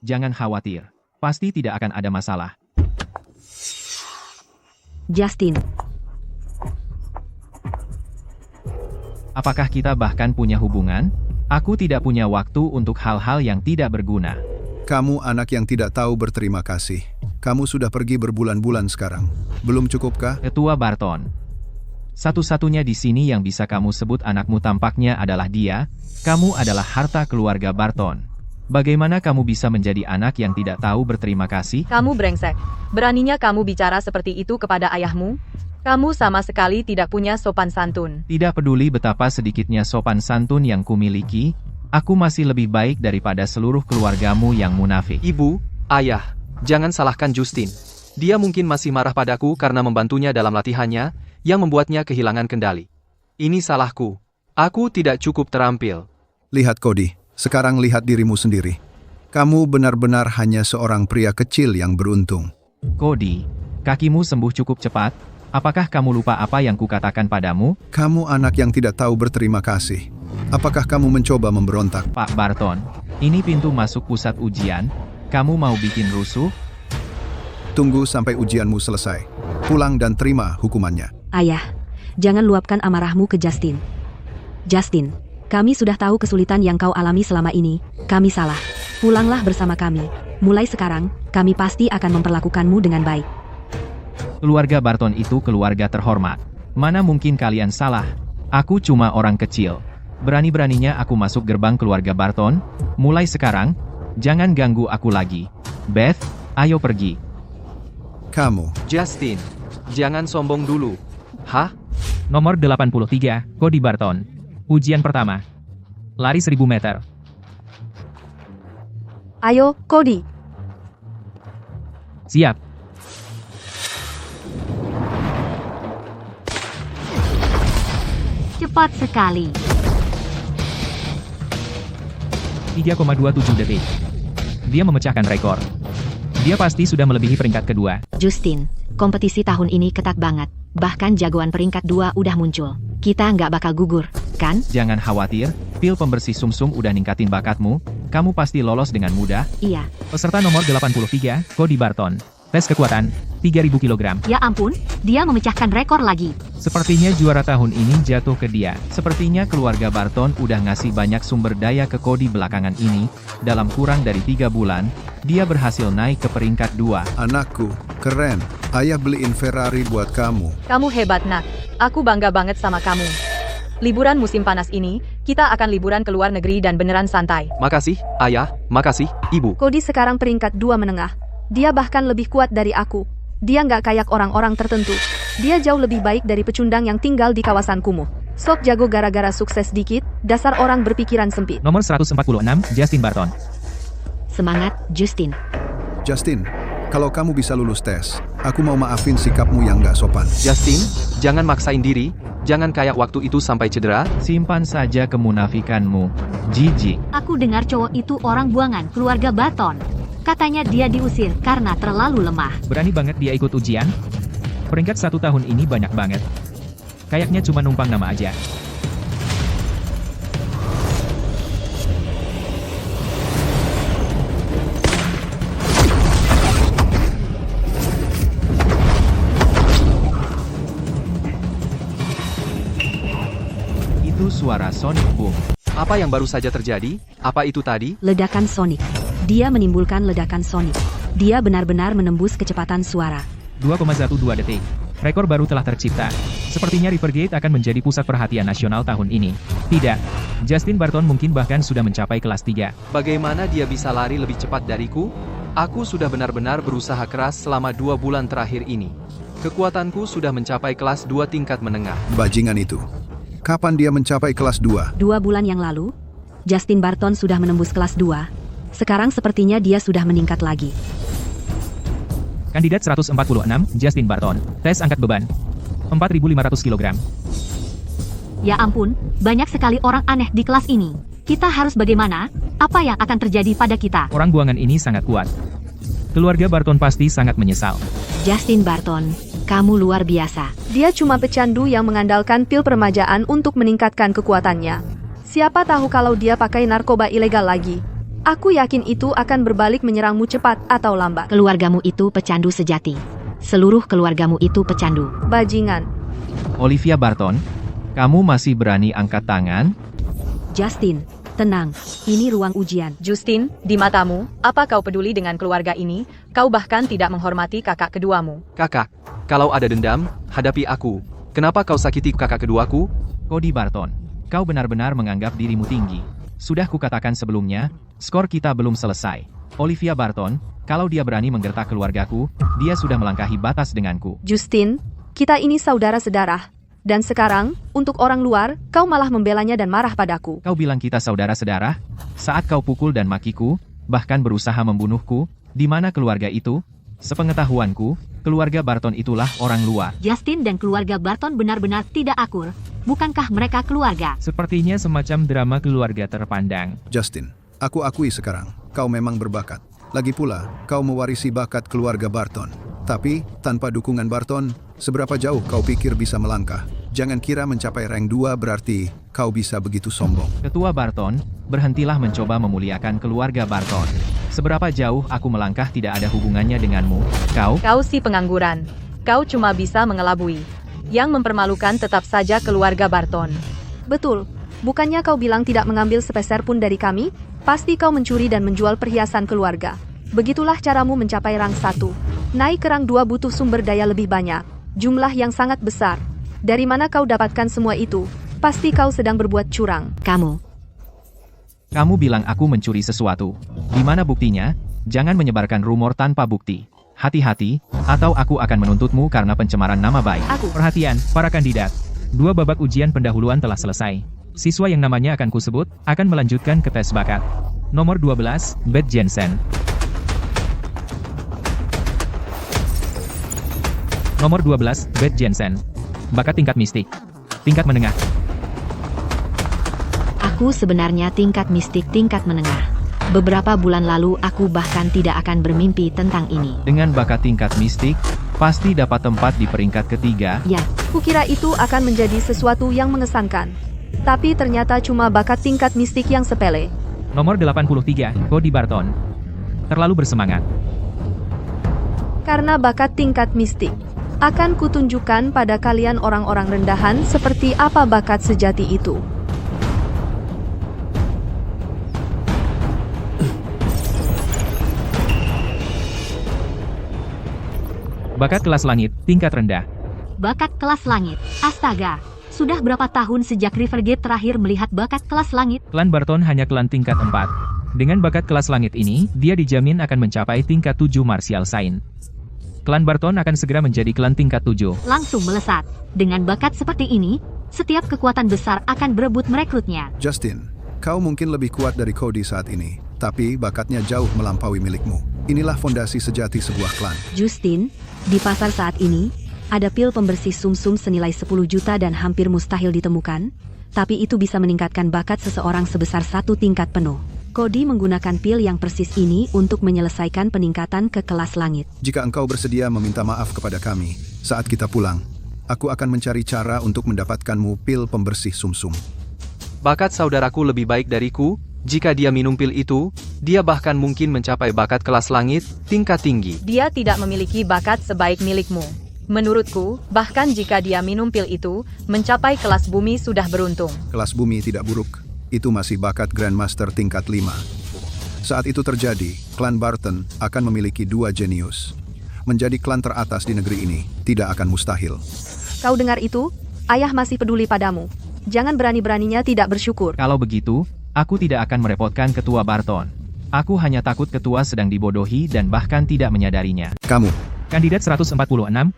Jangan khawatir. Pasti tidak akan ada masalah. Justin, Apakah kita bahkan punya hubungan? Aku tidak punya waktu untuk hal-hal yang tidak berguna. Kamu anak yang tidak tahu berterima kasih. Kamu sudah pergi berbulan-bulan sekarang. Belum cukupkah? Ketua Barton. Satu-satunya di sini yang bisa kamu sebut anakmu tampaknya adalah dia. Kamu adalah harta keluarga Barton. Bagaimana kamu bisa menjadi anak yang tidak tahu berterima kasih? Kamu brengsek. Beraninya kamu bicara seperti itu kepada ayahmu? Kamu sama sekali tidak punya sopan santun. Tidak peduli betapa sedikitnya sopan santun yang kumiliki, aku masih lebih baik daripada seluruh keluargamu yang munafik. Ibu, ayah, jangan salahkan Justin. Dia mungkin masih marah padaku karena membantunya dalam latihannya, yang membuatnya kehilangan kendali. Ini salahku. Aku tidak cukup terampil. Lihat Cody, sekarang lihat dirimu sendiri. Kamu benar-benar hanya seorang pria kecil yang beruntung. Cody, kakimu sembuh cukup cepat. Apakah kamu lupa apa yang kukatakan padamu? Kamu anak yang tidak tahu berterima kasih. Apakah kamu mencoba memberontak? Pak Barton, ini pintu masuk pusat ujian. Kamu mau bikin rusuh? Tunggu sampai ujianmu selesai. Pulang dan terima hukumannya. ayah, jangan luapkan amarahmu ke Justin. Justin, kami sudah tahu kesulitan yang kau alami selama ini. Kami salah. Pulanglah bersama kami. Mulai sekarang, kami pasti akan memperlakukanmu dengan baik. Keluarga Barton itu keluarga terhormat. Mana mungkin kalian salah? Aku cuma orang kecil. Berani-beraninya aku masuk gerbang keluarga Barton. Mulai sekarang, jangan ganggu aku lagi. Beth, ayo pergi. Kamu, Justin, jangan sombong dulu. Hah? Nomor 83, Cody Barton. Ujian pertama. Lari 1000 meter. Ayo, Cody. Siap. Cepat sekali. 3,27 detik. Dia memecahkan rekor. Dia pasti sudah melebihi peringkat kedua. Justin, kompetisi tahun ini ketat banget. Bahkan jagoan peringkat 2 udah muncul. Kita nggak bakal gugur, kan? Jangan khawatir, pil pembersih sumsum udah ningkatin bakatmu. Kamu pasti lolos dengan mudah. Iya. Peserta nomor 83, Cody Barton. Tes kekuatan, 3000 kg. Ya ampun, dia memecahkan rekor lagi. Sepertinya juara tahun ini jatuh ke dia. Sepertinya keluarga Barton udah ngasih banyak sumber daya ke Cody belakangan ini. Dalam kurang dari 3 bulan, dia berhasil naik ke peringkat 2. Anakku, keren. Ayah beliin Ferrari buat kamu. Kamu hebat nak. Aku bangga banget sama kamu. Liburan musim panas ini, kita akan liburan ke luar negeri dan beneran santai. Makasih, ayah. Makasih, ibu. Cody sekarang peringkat 2 menengah. Dia bahkan lebih kuat dari aku. Dia nggak kayak orang-orang tertentu. Dia jauh lebih baik dari pecundang yang tinggal di kawasan kumuh. Sok jago gara-gara sukses dikit, dasar orang berpikiran sempit. Nomor 146, Justin Barton. Semangat, Justin. Justin, kalau kamu bisa lulus tes, aku mau maafin sikapmu yang gak sopan. Justin, jangan maksain diri. Jangan kayak waktu itu sampai cedera. Simpan saja kemunafikanmu. Jijik. Aku dengar cowok itu orang buangan keluarga Barton. Katanya dia diusir karena terlalu lemah. Berani banget dia ikut ujian? Peringkat 1 tahun ini banyak banget. Kayaknya cuma numpang nama aja. Itu suara Sonic Boom. Apa yang baru saja terjadi? Apa itu tadi? Ledakan Sonic. Dia menimbulkan ledakan Sonic. Dia benar-benar menembus kecepatan suara. 2,12 detik. Rekor baru telah tercipta. Sepertinya Rivergate akan menjadi pusat perhatian nasional tahun ini. Tidak. Justin Barton mungkin bahkan sudah mencapai kelas 3. Bagaimana dia bisa lari lebih cepat dariku? Aku sudah benar-benar berusaha keras selama 2 bulan terakhir ini. Kekuatanku sudah mencapai kelas 2 tingkat menengah. Bajingan itu. Kapan dia mencapai kelas 2? 2 bulan yang lalu, Justin Barton sudah menembus kelas 2. Sekarang sepertinya dia sudah meningkat lagi. Kandidat 146, Justin Barton. Tes angkat beban. 4.500 kg. Ya ampun, banyak sekali orang aneh di kelas ini. Kita harus bagaimana? Apa yang akan terjadi pada kita? Orang buangan ini sangat kuat. Keluarga Barton pasti sangat menyesal. Justin Barton, kamu luar biasa. Dia cuma pecandu yang mengandalkan pil peremajaan untuk meningkatkan kekuatannya. Siapa tahu kalau dia pakai narkoba ilegal lagi. Aku yakin itu akan berbalik menyerangmu cepat atau lambat. Keluargamu itu pecandu sejati. Seluruh keluargamu itu pecandu. Bajingan. Olivia Barton, kamu masih berani angkat tangan? Justin, tenang. Ini ruang ujian. Justin, di matamu, apa kau peduli dengan keluarga ini? Kau bahkan tidak menghormati kakak keduamu. Kakak, kalau ada dendam, hadapi aku. Kenapa kau sakiti kakak keduaku? Cody Barton, kau benar-benar menganggap dirimu tinggi. Sudah kukatakan sebelumnya, skor kita belum selesai. Olivia Barton, kalau dia berani menggertak keluargaku, dia sudah melangkahi batas denganku. Justin, kita ini saudara sedarah. Dan sekarang, untuk orang luar, kau malah membelanya dan marah padaku. Kau bilang kita saudara-sedarah? Saat kau pukul dan makiku, bahkan berusaha membunuhku, di mana keluarga itu? Sepengetahuanku, keluarga Barton itulah orang luar. Justin dan keluarga Barton benar-benar tidak akur. Bukankah mereka keluarga? Sepertinya semacam drama keluarga terpandang. Justin, aku akui sekarang, kau memang berbakat. Lagi pula, kau mewarisi bakat keluarga Barton. Tapi, tanpa dukungan Barton, seberapa jauh kau pikir bisa melangkah? Jangan kira mencapai rank 2 berarti kau bisa begitu sombong. Ketua Barton, berhentilah mencoba memuliakan keluarga Barton. Seberapa jauh aku melangkah tidak ada hubungannya denganmu. Kau si pengangguran. Kau cuma bisa mengelabui. Yang mempermalukan tetap saja keluarga Barton. Betul. Bukannya kau bilang tidak mengambil sepeser pun dari kami? Pasti kau mencuri dan menjual perhiasan keluarga. Begitulah caramu mencapai rang 1. Naik ke rang 2 butuh sumber daya lebih banyak. Jumlah yang sangat besar. Dari mana kau dapatkan semua itu? Pasti kau sedang berbuat curang. Kamu bilang aku mencuri sesuatu. Di mana buktinya? Jangan menyebarkan rumor tanpa bukti. Hati-hati, atau aku akan menuntutmu karena pencemaran nama baik. Perhatian, para kandidat. 2 babak ujian pendahuluan telah selesai. Siswa yang namanya akan kusebut, akan melanjutkan ke tes bakat. Nomor 12, Beth Jensen. Nomor 12, Beth Jensen. Bakat tingkat mistik. Tingkat menengah. Aku sebenarnya tingkat mistik tingkat menengah. Beberapa bulan lalu aku bahkan tidak akan bermimpi tentang ini. Dengan bakat tingkat mistik, pasti dapat tempat di peringkat ketiga. Ya, Kukira itu akan menjadi sesuatu yang mengesankan. Tapi ternyata cuma bakat tingkat mistik yang sepele. Nomor 83, Cody Barton. Terlalu bersemangat. Karena bakat tingkat mistik. Akan kutunjukkan pada kalian orang-orang rendahan seperti apa bakat sejati itu. Bakat kelas langit, tingkat rendah. Bakat kelas langit. Astaga, sudah berapa tahun sejak Rivergate terakhir melihat bakat kelas langit? Klan Barton hanya klan tingkat 4. Dengan bakat kelas langit ini, dia dijamin akan mencapai tingkat 7 martial sign. Klan Barton akan segera menjadi klan tingkat 7. Langsung melesat. Dengan bakat seperti ini, setiap kekuatan besar akan berebut merekrutnya. Justin, kau mungkin lebih kuat dari Cody saat ini, tapi bakatnya jauh melampaui milikmu. Inilah fondasi sejati sebuah klan. Justin, di pasar saat ini, ada pil pembersih sumsum senilai 10 juta dan hampir mustahil ditemukan, tapi itu bisa meningkatkan bakat seseorang sebesar 1 tingkat penuh. Cody menggunakan pil yang persis ini untuk menyelesaikan peningkatan ke kelas langit. Jika engkau bersedia meminta maaf kepada kami, saat kita pulang, aku akan mencari cara untuk mendapatkanmu pil pembersih sumsum. Bakat saudaraku lebih baik dariku, jika dia minum pil itu, dia bahkan mungkin mencapai bakat kelas langit, tingkat tinggi. Dia tidak memiliki bakat sebaik milikmu. Menurutku, bahkan jika dia minum pil itu, mencapai kelas bumi sudah beruntung. Kelas bumi tidak buruk, itu masih bakat Grandmaster tingkat 5. Saat itu terjadi, klan Barton akan memiliki 2 jenius. Menjadi klan teratas di negeri ini tidak akan mustahil. Kau dengar itu? Ayah masih peduli padamu. Jangan berani-beraninya tidak bersyukur. Kalau begitu, aku tidak akan merepotkan ketua Barton. Aku hanya takut ketua sedang dibodohi dan bahkan tidak menyadarinya. Kamu, Kandidat 146,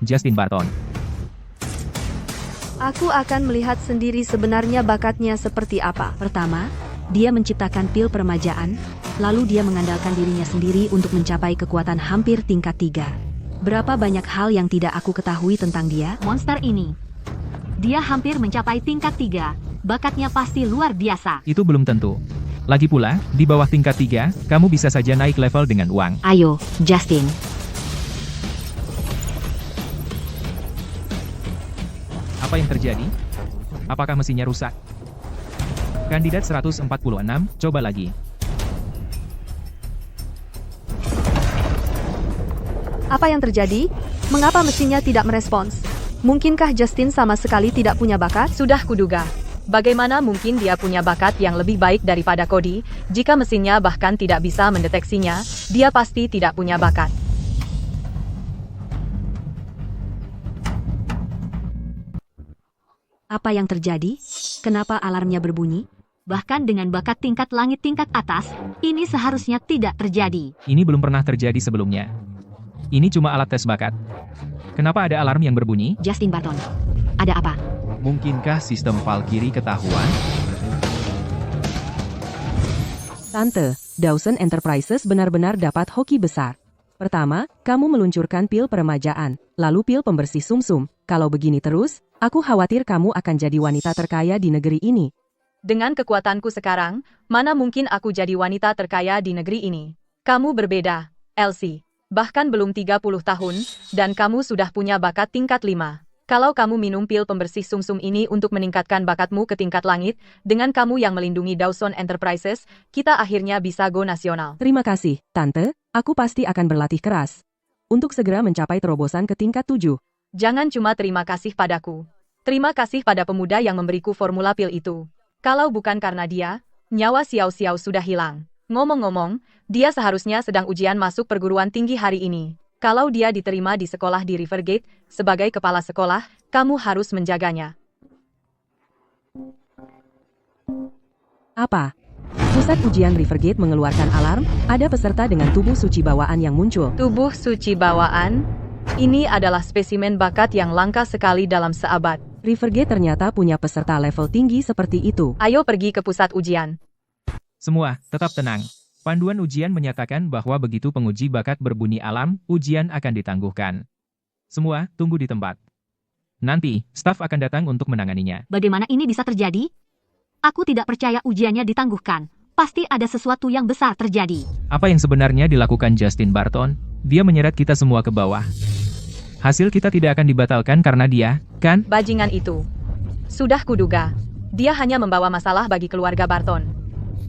Justin Barton. Aku akan melihat sendiri sebenarnya bakatnya seperti apa. Pertama, dia menciptakan pil peremajaan, lalu dia mengandalkan dirinya sendiri untuk mencapai kekuatan hampir tingkat 3. Berapa banyak hal yang tidak aku ketahui tentang dia? Monster ini. Dia hampir mencapai tingkat 3. Bakatnya pasti luar biasa. Itu belum tentu. Lagi pula, di bawah tingkat 3, kamu bisa saja naik level dengan uang. Ayo, Justin. Apa yang terjadi? Apakah mesinnya rusak? Kandidat 146, coba lagi. Apa yang terjadi? Mengapa mesinnya tidak merespons? Mungkinkah Justin sama sekali tidak punya bakat? Sudah kuduga. Bagaimana mungkin dia punya bakat yang lebih baik daripada Cody, jika mesinnya bahkan tidak bisa mendeteksinya, dia pasti tidak punya bakat. Apa yang terjadi? Kenapa alarmnya berbunyi? Bahkan dengan bakat tingkat langit tingkat atas, ini seharusnya tidak terjadi. Ini belum pernah terjadi sebelumnya. Ini cuma alat tes bakat. Kenapa ada alarm yang berbunyi? Justin Barton, ada apa? Mungkinkah sistem Valkyrie ketahuan? Tante, Dawson Enterprises benar-benar dapat hoki besar. Pertama, kamu meluncurkan pil peremajaan, lalu pil pembersih sumsum. Kalau begini terus, aku khawatir kamu akan jadi wanita terkaya di negeri ini. Dengan kekuatanku sekarang, mana mungkin aku jadi wanita terkaya di negeri ini? Kamu berbeda, Elsie. Bahkan belum 30 tahun, dan kamu sudah punya bakat tingkat 5. Kalau kamu minum pil pembersih sumsum ini untuk meningkatkan bakatmu ke tingkat langit, dengan kamu yang melindungi Dawson Enterprises, kita akhirnya bisa go nasional. Terima kasih, Tante. Aku pasti akan berlatih keras untuk segera mencapai terobosan ke tingkat 7. Jangan cuma terima kasih padaku. Terima kasih pada pemuda yang memberiku formula pil itu. Kalau bukan karena dia, nyawa Xiao Xiao sudah hilang. Ngomong-ngomong, dia seharusnya sedang ujian masuk perguruan tinggi hari ini. Kalau dia diterima di sekolah di Rivergate, sebagai kepala sekolah, kamu harus menjaganya. Apa? Pusat ujian Rivergate mengeluarkan alarm, ada peserta dengan tubuh suci bawaan yang muncul. Tubuh suci bawaan? Ini adalah spesimen bakat yang langka sekali dalam seabad. Rivergate ternyata punya peserta level tinggi seperti itu. Ayo pergi ke pusat ujian. Semua, tetap tenang. Panduan ujian menyatakan bahwa begitu penguji bakat berbunyi alarm, ujian akan ditangguhkan. Semua, tunggu di tempat. Nanti, staf akan datang untuk menanganinya. Bagaimana ini bisa terjadi? Aku tidak percaya ujiannya ditangguhkan. Pasti ada sesuatu yang besar terjadi. Apa yang sebenarnya dilakukan Justin Barton? Dia menyeret kita semua ke bawah. Hasil kita tidak akan dibatalkan karena dia, kan? Bajingan itu. Sudah kuduga. Dia hanya membawa masalah bagi keluarga Barton.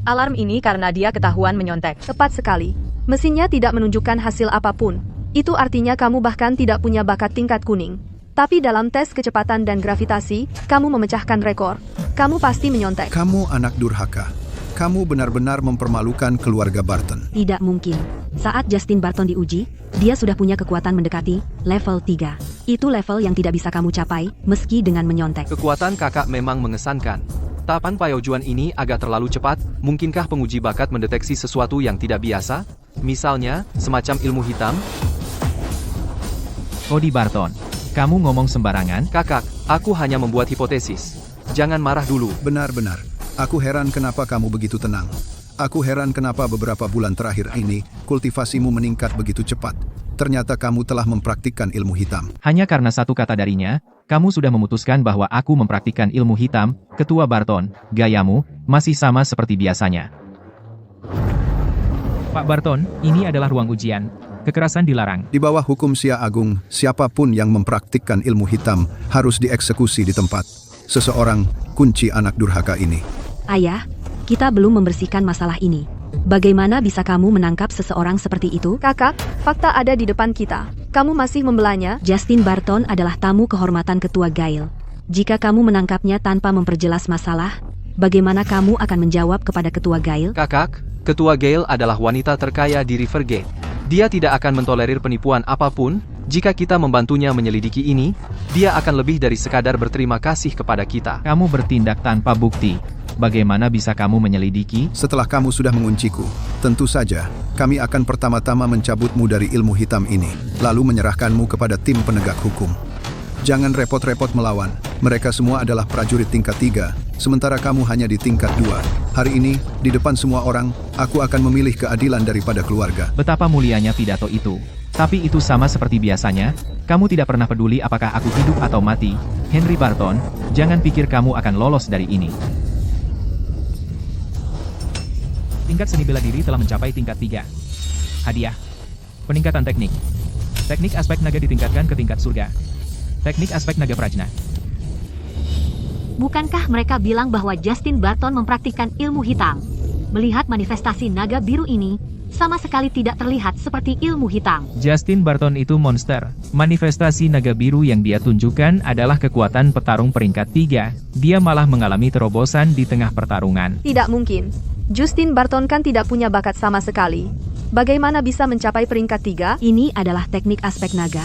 Alarm ini karena dia ketahuan menyontek. Tepat sekali. Mesinnya tidak menunjukkan hasil apapun. Itu artinya kamu bahkan tidak punya bakat tingkat kuning. Tapi dalam tes kecepatan dan gravitasi, kamu memecahkan rekor. Kamu pasti menyontek. Kamu anak durhaka. Kamu benar-benar mempermalukan keluarga Barton. Tidak mungkin. Saat Justin Barton diuji, dia sudah punya kekuatan mendekati level 3. Itu level yang tidak bisa kamu capai, meski dengan menyontek. Kekuatan kakak memang mengesankan. Tahapan Payojuan ini agak terlalu cepat, mungkinkah penguji bakat mendeteksi sesuatu yang tidak biasa? Misalnya, semacam ilmu hitam? Cody Barton, kamu ngomong sembarangan? Kakak, aku hanya membuat hipotesis. Jangan marah dulu. Benar-benar. Aku heran kenapa kamu begitu tenang. Aku heran kenapa beberapa bulan terakhir ini, kultivasimu meningkat begitu cepat. Ternyata kamu telah mempraktikkan ilmu hitam. Hanya karena satu kata darinya, kamu sudah memutuskan bahwa aku mempraktikkan ilmu hitam. Ketua Barton, gayamu masih sama seperti biasanya. Pak Barton, ini adalah ruang ujian. Kekerasan dilarang. Di bawah hukum Sia Agung, siapapun yang mempraktikkan ilmu hitam harus dieksekusi di tempat. Seseorang kunci anak durhaka ini. Ayah, kita belum membersihkan masalah ini. Bagaimana bisa kamu menangkap seseorang seperti itu? Kakak, fakta ada di depan kita. Kamu masih membelanya? Justin Barton adalah tamu kehormatan Ketua Gale. Jika kamu menangkapnya tanpa memperjelas masalah, bagaimana kamu akan menjawab kepada Ketua Gale? Kakak, Ketua Gale adalah wanita terkaya di Rivergate. Dia tidak akan mentolerir penipuan apapun. Jika kita membantunya menyelidiki ini, dia akan lebih dari sekadar berterima kasih kepada kita. Kamu bertindak tanpa bukti. Bagaimana bisa kamu menyelidiki? Setelah kamu sudah mengunciku, tentu saja kami akan pertama-tama mencabutmu dari ilmu hitam ini, lalu menyerahkanmu kepada tim penegak hukum. Jangan repot-repot melawan. Mereka semua adalah prajurit tingkat 3, sementara kamu hanya di tingkat 2. Hari ini, di depan semua orang, aku akan memilih keadilan daripada keluarga. Betapa mulianya pidato itu. Tapi itu sama seperti biasanya, kamu tidak pernah peduli apakah aku hidup atau mati. Henry Barton, jangan pikir kamu akan lolos dari ini. Tingkat seni bela diri telah mencapai tingkat 3. Hadiah. Peningkatan teknik. Teknik aspek naga ditingkatkan ke tingkat surga. Teknik aspek naga prajna. Bukankah mereka bilang bahwa Justin Barton mempraktikkan ilmu hitam? Melihat manifestasi naga biru ini, sama sekali tidak terlihat seperti ilmu hitam. Justin Barton itu monster. Manifestasi naga biru yang dia tunjukkan adalah kekuatan petarung peringkat 3. Dia malah mengalami terobosan di tengah pertarungan. Tidak mungkin. Justin Barton kan tidak punya bakat sama sekali. Bagaimana bisa mencapai peringkat 3? Ini adalah teknik aspek naga,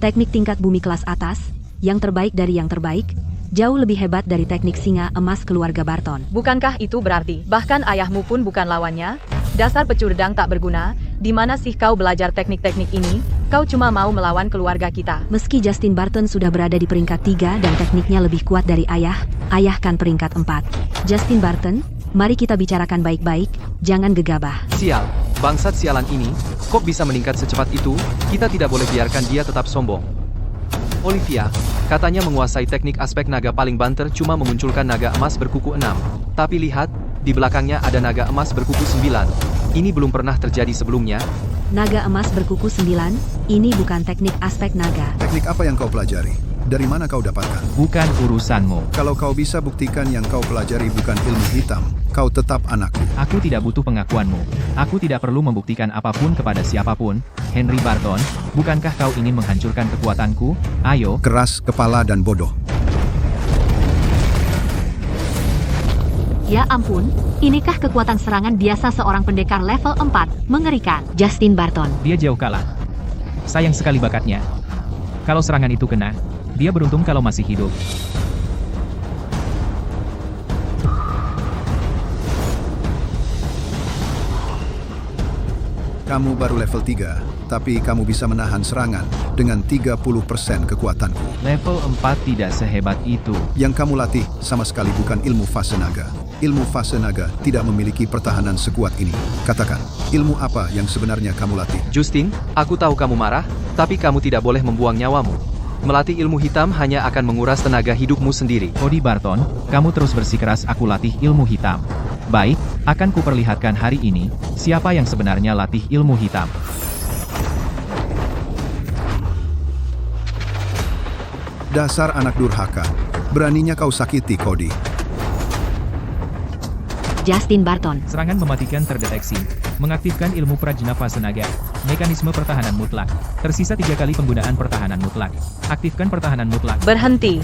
teknik tingkat bumi kelas atas, yang terbaik dari yang terbaik, jauh lebih hebat dari teknik singa emas keluarga Barton. Bukankah itu berarti, bahkan ayahmu pun bukan lawannya? Dasar pecundang tak berguna, di mana sih kau belajar teknik-teknik ini? Kau cuma mau melawan keluarga kita. Meski Justin Barton sudah berada di peringkat 3 dan tekniknya lebih kuat dari ayah kan peringkat 4. Justin Barton, mari kita bicarakan baik-baik, jangan gegabah. Sial, bangsat sialan ini, kok bisa meningkat secepat itu? Kita tidak boleh biarkan dia tetap sombong. Olivia, katanya menguasai teknik aspek naga paling banter cuma memunculkan naga emas berkuku 6. Tapi lihat, di belakangnya ada naga emas berkuku 9. Ini belum pernah terjadi sebelumnya. Naga emas berkuku 9, ini bukan teknik aspek naga. Teknik apa yang kau pelajari? Dari mana kau dapatkan? Bukan urusanmu. Kalau kau bisa buktikan yang kau pelajari bukan ilmu hitam, kau tetap anakku. Aku tidak butuh pengakuanmu. Aku tidak perlu membuktikan apapun kepada siapapun. Henry Barton, bukankah kau ingin menghancurkan kekuatanku? Ayo. Keras kepala dan bodoh. Ya ampun, inikah kekuatan serangan biasa seorang pendekar level 4? Mengerikan. Justin Barton. Dia jauh kalah. Sayang sekali bakatnya. Kalau serangan itu kena, dia beruntung kalau masih hidup. Kamu baru level 3, tapi kamu bisa menahan serangan dengan 30% kekuatanku. Level 4 tidak sehebat itu. Yang kamu latih sama sekali bukan ilmu fase naga. Ilmu fase naga tidak memiliki pertahanan sekuat ini. Katakan, ilmu apa yang sebenarnya kamu latih? Justin, aku tahu kamu marah, tapi kamu tidak boleh membuang nyawamu. Melatih ilmu hitam hanya akan menguras tenaga hidupmu sendiri. Cody Barton, kamu terus bersikeras aku latih ilmu hitam. Baik, akan kuperlihatkan hari ini, siapa yang sebenarnya latih ilmu hitam. Dasar anak durhaka. Beraninya kau sakiti Cody. Justin Barton. Serangan mematikan terdeteksi. Mengaktifkan ilmu prajna fase naga. Mekanisme pertahanan mutlak. Tersisa 3 kali penggunaan pertahanan mutlak. Aktifkan pertahanan mutlak. Berhenti.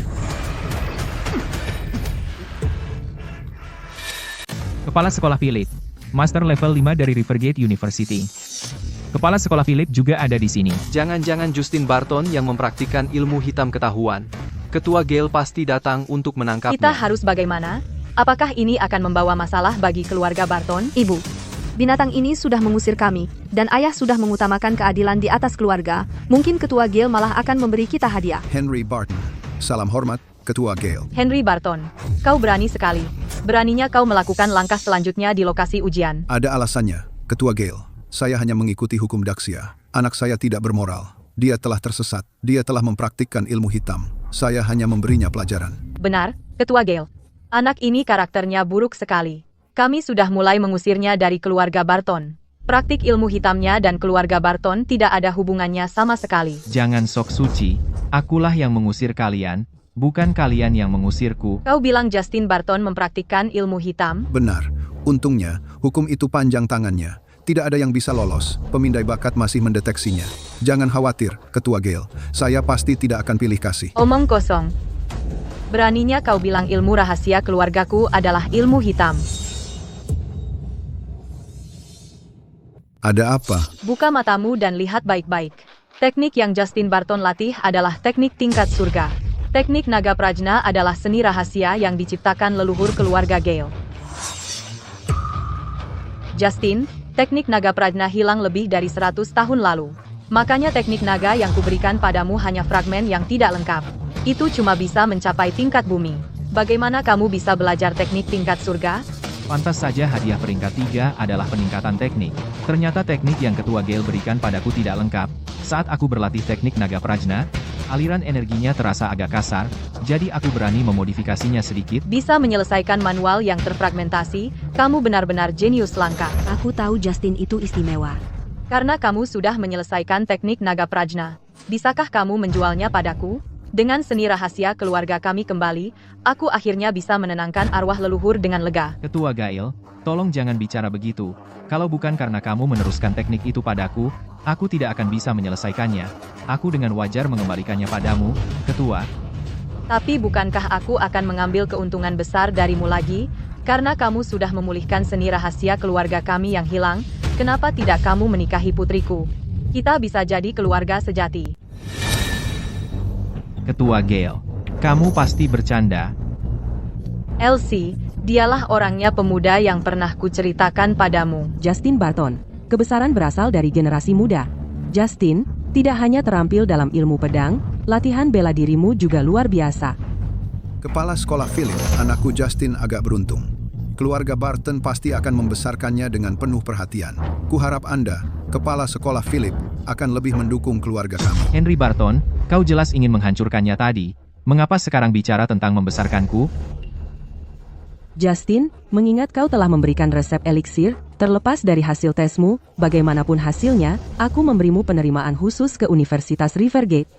Kepala Sekolah Philip. Master level 5 dari Rivergate University. Kepala Sekolah Philip juga ada di sini. Jangan-jangan Justin Barton yang mempraktikkan ilmu hitam ketahuan. Ketua Gale pasti datang untuk menangkapnya. Kita harus bagaimana? Apakah ini akan membawa masalah bagi keluarga Barton? Ibu, binatang ini sudah mengusir kami, dan ayah sudah mengutamakan keadilan di atas keluarga. Mungkin Ketua Gale malah akan memberi kita hadiah. Henry Barton. Salam hormat, Ketua Gale. Henry Barton, kau berani sekali. Beraninya kau melakukan langkah selanjutnya di lokasi ujian. Ada alasannya, Ketua Gale. Saya hanya mengikuti hukum Daxia. Anak saya tidak bermoral. Dia telah tersesat. Dia telah mempraktikkan ilmu hitam. Saya hanya memberinya pelajaran. Benar, Ketua Gale. Anak ini karakternya buruk sekali. Kami sudah mulai mengusirnya dari keluarga Barton. Praktik ilmu hitamnya dan keluarga Barton tidak ada hubungannya sama sekali. Jangan sok suci. Akulah yang mengusir kalian, bukan kalian yang mengusirku. Kau bilang Justin Barton mempraktikkan ilmu hitam? Benar. Untungnya, hukum itu panjang tangannya. Tidak ada yang bisa lolos. Pemindai bakat masih mendeteksinya. Jangan khawatir, Ketua Gale. Saya pasti tidak akan pilih kasih. Omong kosong. Beraninya kau bilang ilmu rahasia keluargaku adalah ilmu hitam. Ada apa? Buka matamu dan lihat baik-baik. Teknik yang Justin Barton latih adalah teknik tingkat surga. Teknik naga prajna adalah seni rahasia yang diciptakan leluhur keluarga Gale. Justin, teknik naga prajna hilang lebih dari 100 tahun lalu. Makanya teknik naga yang kuberikan padamu hanya fragmen yang tidak lengkap. Itu cuma bisa mencapai tingkat bumi. Bagaimana kamu bisa belajar teknik tingkat surga? Pantas saja hadiah peringkat 3 adalah peningkatan teknik. Ternyata teknik yang Ketua Gale berikan padaku tidak lengkap. Saat aku berlatih teknik naga prajna, aliran energinya terasa agak kasar, jadi aku berani memodifikasinya sedikit. Bisa menyelesaikan manual yang terfragmentasi, kamu benar-benar jenius langka. Aku tahu Justin itu istimewa. Karena kamu sudah menyelesaikan teknik naga prajna. Bisakah kamu menjualnya padaku? Dengan seni rahasia keluarga kami kembali, aku akhirnya bisa menenangkan arwah leluhur dengan lega. Ketua Gale, tolong jangan bicara begitu. Kalau bukan karena kamu meneruskan teknik itu padaku, aku tidak akan bisa menyelesaikannya. Aku dengan wajar mengembalikannya padamu, Ketua. Tapi bukankah aku akan mengambil keuntungan besar darimu lagi? Karena kamu sudah memulihkan seni rahasia keluarga kami yang hilang, kenapa tidak kamu menikahi putriku? Kita bisa jadi keluarga sejati. Ketua Gale, kamu pasti bercanda. Elsie, dialah orangnya pemuda yang pernah kuceritakan padamu. Justin Barton, kebesaran berasal dari generasi muda. Justin, tidak hanya terampil dalam ilmu pedang, latihan bela dirimu juga luar biasa. Kepala Sekolah Philip, anakku Justin agak beruntung. Keluarga Barton pasti akan membesarkannya dengan penuh perhatian. Kuharap Anda, Kepala Sekolah Philip, akan lebih mendukung keluarga kami. Henry Barton, kau jelas ingin menghancurkannya tadi. Mengapa sekarang bicara tentang membesarkanku? Justin, mengingat kau telah memberikan resep eliksir, terlepas dari hasil tesmu, bagaimanapun hasilnya, aku memberimu penerimaan khusus ke Universitas Rivergate.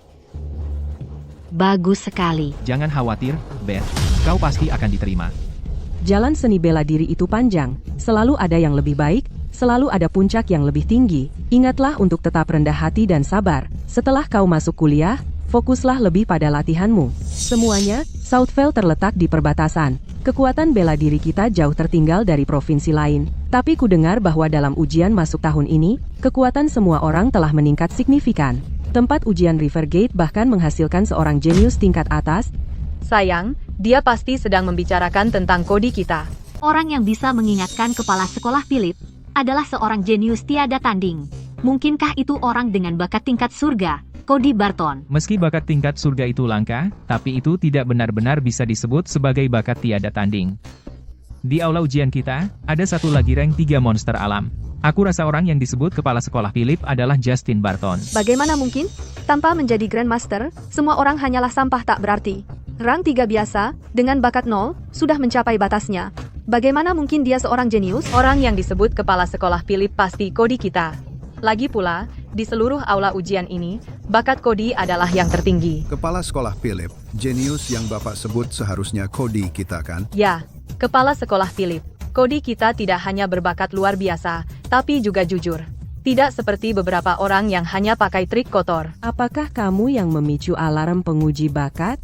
Bagus sekali. Jangan khawatir, Beth. Kau pasti akan diterima. Jalan seni bela diri itu panjang, selalu ada yang lebih baik, selalu ada puncak yang lebih tinggi. Ingatlah untuk tetap rendah hati dan sabar. Setelah kau masuk kuliah, fokuslah lebih pada latihanmu. Semuanya, Southvale terletak di perbatasan. Kekuatan bela diri kita jauh tertinggal dari provinsi lain. Tapi ku dengar bahwa dalam ujian masuk tahun ini, kekuatan semua orang telah meningkat signifikan. Tempat ujian Rivergate bahkan menghasilkan seorang jenius tingkat atas. Sayang, dia pasti sedang membicarakan tentang kodi kita. Orang yang bisa mengingatkan kepala sekolah Philip adalah seorang jenius tiada tanding. Mungkinkah itu orang dengan bakat tingkat surga, Cody Barton? Meski bakat tingkat surga itu langka, tapi itu tidak benar-benar bisa disebut sebagai bakat tiada tanding. Di aula ujian kita, ada satu lagi rank 3 monster alam. Aku rasa orang yang disebut kepala sekolah Philip adalah Justin Barton. Bagaimana mungkin? Tanpa menjadi Grandmaster, semua orang hanyalah sampah tak berarti. Rang 3 biasa, dengan bakat 0, sudah mencapai batasnya. Bagaimana mungkin dia seorang jenius? Orang yang disebut kepala sekolah Philip pasti kodi kita. Lagi pula, di seluruh aula ujian ini, bakat kodi adalah yang tertinggi. Kepala Sekolah Philip, jenius yang Bapak sebut seharusnya Cody kita kan? Ya, kepala sekolah Philip. Kodi kita tidak hanya berbakat luar biasa, tapi juga jujur. Tidak seperti beberapa orang yang hanya pakai trik kotor. Apakah kamu yang memicu alarm penguji bakat?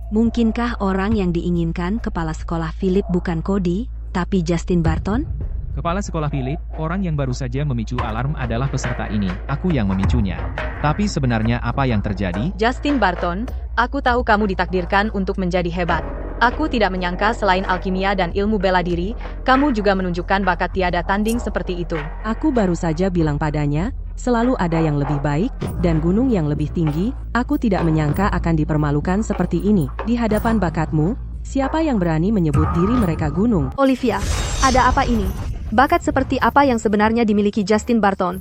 Mungkinkah orang yang diinginkan kepala sekolah Philip bukan Cody, tapi Justin Barton? Kepala sekolah Philip, orang yang baru saja memicu alarm adalah peserta ini. Aku yang memicunya. Tapi sebenarnya apa yang terjadi? Justin Barton, aku tahu kamu ditakdirkan untuk menjadi hebat. Aku tidak menyangka selain alkimia dan ilmu bela diri, kamu juga menunjukkan bakat tiada tanding seperti itu. Aku baru saja bilang padanya, selalu ada yang lebih baik, dan gunung yang lebih tinggi. Aku tidak menyangka akan dipermalukan seperti ini. Di hadapan bakatmu, siapa yang berani menyebut diri mereka gunung? Olivia, ada apa ini? Bakat seperti apa yang sebenarnya dimiliki Justin Barton?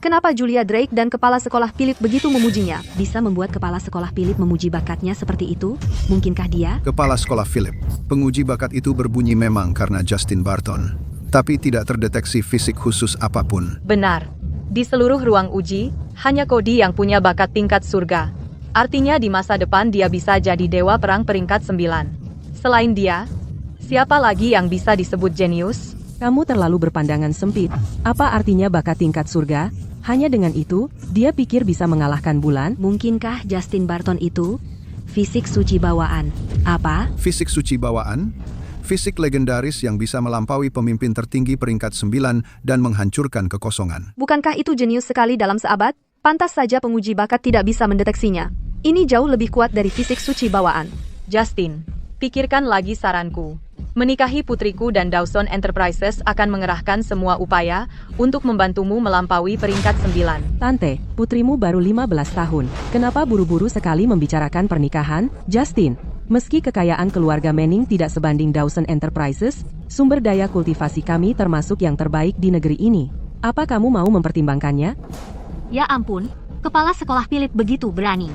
Kenapa Julia Drake dan kepala sekolah Philip begitu memujinya? Bisa membuat kepala sekolah Philip memuji bakatnya seperti itu? Mungkinkah dia? Kepala sekolah Philip, penguji bakat itu berbunyi memang karena Justin Barton. Tapi tidak terdeteksi fisik khusus apapun. Benar. Di seluruh ruang uji, hanya Cody yang punya bakat tingkat surga. Artinya di masa depan dia bisa jadi dewa perang peringkat 9. Selain dia, siapa lagi yang bisa disebut jenius? Kamu terlalu berpandangan sempit. Apa artinya bakat tingkat surga? Hanya dengan itu, dia pikir bisa mengalahkan bulan? Mungkinkah Justin Barton itu fisik suci bawaan? Apa? Fisik suci bawaan? Fisik legendaris yang bisa melampaui pemimpin tertinggi peringkat 9 dan menghancurkan kekosongan. Bukankah itu jenius sekali dalam seabad? Pantas saja penguji bakat tidak bisa mendeteksinya. Ini jauh lebih kuat dari fisik suci bawaan. Justin, pikirkan lagi saranku. Menikahi putriku dan Dawson Enterprises akan mengerahkan semua upaya untuk membantumu melampaui peringkat 9. Tante, putrimu baru 15 tahun. Kenapa buru-buru sekali membicarakan pernikahan? Justin, meski kekayaan keluarga Manning tidak sebanding Dawson Enterprises, sumber daya kultivasi kami termasuk yang terbaik di negeri ini. Apa kamu mau mempertimbangkannya? Ya ampun, kepala sekolah Philip begitu berani.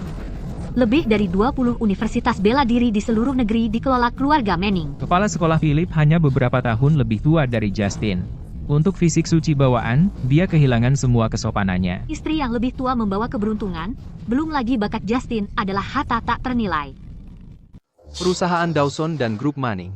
Lebih dari 20 universitas bela diri di seluruh negeri dikelola keluarga Manning. Kepala sekolah Philip hanya beberapa tahun lebih tua dari Justin. Untuk fisik suci bawaan, dia kehilangan semua kesopanannya. Istri yang lebih tua membawa keberuntungan, belum lagi bakat Justin adalah harta tak ternilai. Perusahaan Dawson dan grup Manning.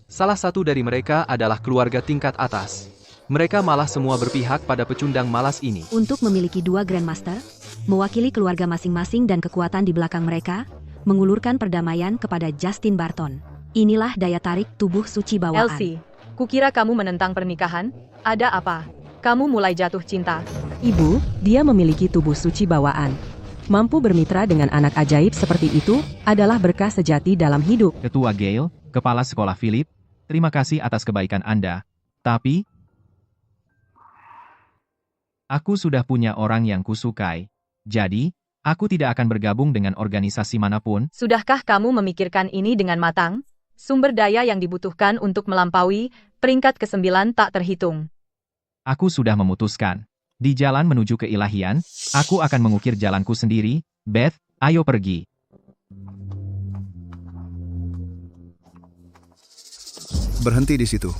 Salah satu dari mereka adalah keluarga tingkat atas. Mereka malah semua berpihak pada pecundang malas ini. Untuk memiliki dua Grandmaster, mewakili keluarga masing-masing dan kekuatan di belakang mereka, mengulurkan perdamaian kepada Justin Barton. Inilah daya tarik tubuh suci bawaan. Elsie, kukira kamu menentang pernikahan? Ada apa? Kamu mulai jatuh cinta. Ibu, dia memiliki tubuh suci bawaan. Mampu bermitra dengan anak ajaib seperti itu adalah berkah sejati dalam hidup. Ketua Gale, kepala sekolah Philip, terima kasih atas kebaikan Anda. Tapi, aku sudah punya orang yang kusukai. Jadi, aku tidak akan bergabung dengan organisasi manapun. Sudahkah kamu memikirkan ini dengan matang? Sumber daya yang dibutuhkan untuk melampaui peringkat ke-9 tak terhitung. Aku sudah memutuskan. Di jalan menuju keilahian, aku akan mengukir jalanku sendiri. Beth, ayo pergi. Berhenti di situ.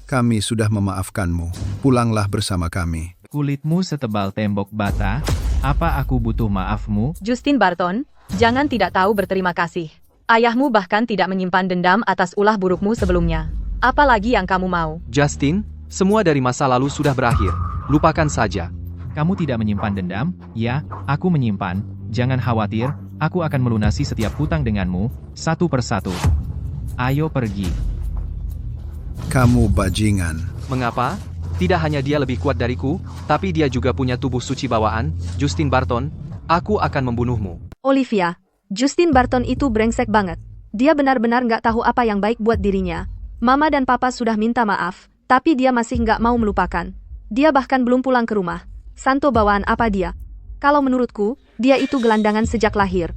Kami sudah memaafkanmu. Pulanglah bersama kami. Kulitmu setebal tembok bata. Apa aku butuh maafmu? Justin Barton, jangan tidak tahu berterima kasih. Ayahmu bahkan tidak menyimpan dendam atas ulah burukmu sebelumnya. Apalagi yang kamu mau? Justin, semua dari masa lalu sudah berakhir. Lupakan saja. Kamu tidak menyimpan dendam? Ya, aku menyimpan. Jangan khawatir, aku akan melunasi setiap hutang denganmu, satu persatu. Ayo pergi. Kamu bajingan. Mengapa? Tidak hanya dia lebih kuat dariku, tapi dia juga punya tubuh suci bawaan. Justin Barton, aku akan membunuhmu. Olivia, Justin Barton itu brengsek banget. Dia benar-benar nggak tahu apa yang baik buat dirinya. Mama dan papa sudah minta maaf, tapi dia masih nggak mau melupakan. Dia bahkan belum pulang ke rumah. Santo bawaan apa dia? Kalau menurutku, dia itu gelandangan sejak lahir.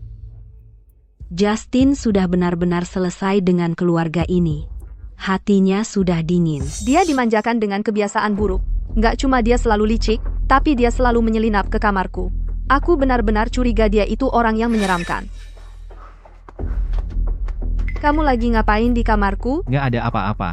Justin sudah benar-benar selesai dengan keluarga ini. Hatinya sudah dingin. Dia dimanjakan dengan kebiasaan buruk. Nggak cuma dia selalu licik, tapi dia selalu menyelinap ke kamarku. Aku benar-benar curiga dia itu orang yang menyeramkan. Kamu lagi ngapain di kamarku? Nggak ada apa-apa.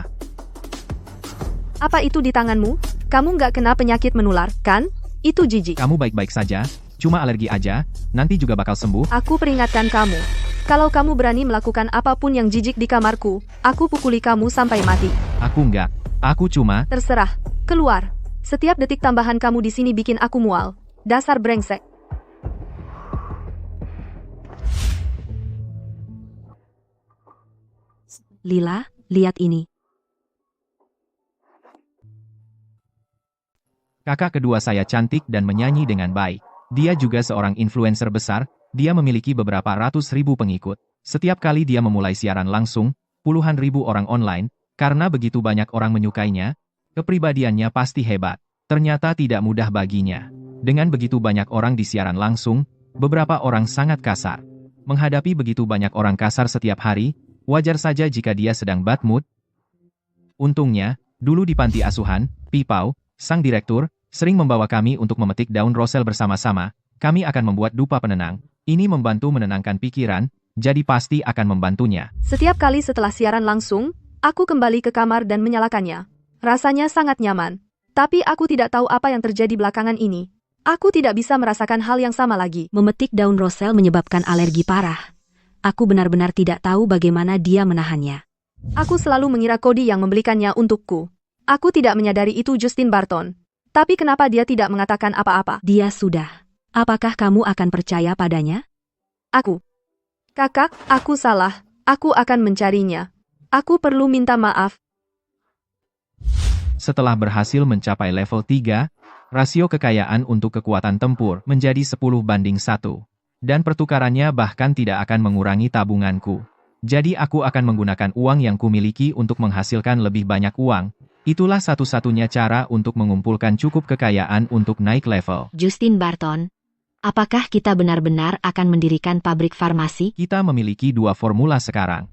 Apa itu di tanganmu? Kamu nggak kena penyakit menular, kan? Itu jijik. Kamu baik-baik saja, cuma alergi aja, nanti juga bakal sembuh. Aku peringatkan kamu. Kalau kamu berani melakukan apapun yang jijik di kamarku, aku pukuli kamu sampai mati. Aku nggak. Aku cuma... Terserah. Keluar. Setiap detik tambahan kamu di sini bikin aku mual. Dasar brengsek. Lila, lihat ini. Kakak kedua saya cantik dan menyanyi dengan baik. Dia juga seorang influencer besar, dia memiliki beberapa ratus ribu pengikut. Setiap kali dia memulai siaran langsung, puluhan ribu orang online, karena begitu banyak orang menyukainya, kepribadiannya pasti hebat. Ternyata tidak mudah baginya. Dengan begitu banyak orang di siaran langsung, beberapa orang sangat kasar. Menghadapi begitu banyak orang kasar setiap hari, wajar saja jika dia sedang bad mood. Untungnya, dulu di panti asuhan, Pipau, sang direktur, sering membawa kami untuk memetik daun rosel bersama-sama. Kami akan membuat dupa penenang. Ini membantu menenangkan pikiran, jadi pasti akan membantunya. Setiap kali setelah siaran langsung, aku kembali ke kamar dan menyalakannya. Rasanya sangat nyaman. Tapi aku tidak tahu apa yang terjadi belakangan ini. Aku tidak bisa merasakan hal yang sama lagi. Memetik daun rosel menyebabkan alergi parah. Aku benar-benar tidak tahu bagaimana dia menahannya. Aku selalu mengira Cody yang membelikannya untukku. Aku tidak menyadari itu Justin Barton. Tapi kenapa dia tidak mengatakan apa-apa? Dia sudah. Apakah kamu akan percaya padanya? Aku. Kakak, aku salah. Aku akan mencarinya. Aku perlu minta maaf. Setelah berhasil mencapai level 3, rasio kekayaan untuk kekuatan tempur menjadi 10:1. Dan pertukarannya bahkan tidak akan mengurangi tabunganku. Jadi aku akan menggunakan uang yang kumiliki untuk menghasilkan lebih banyak uang. Itulah satu-satunya cara untuk mengumpulkan cukup kekayaan untuk naik level. Justin Barton, apakah kita benar-benar akan mendirikan pabrik farmasi? Kita memiliki 2 formula sekarang.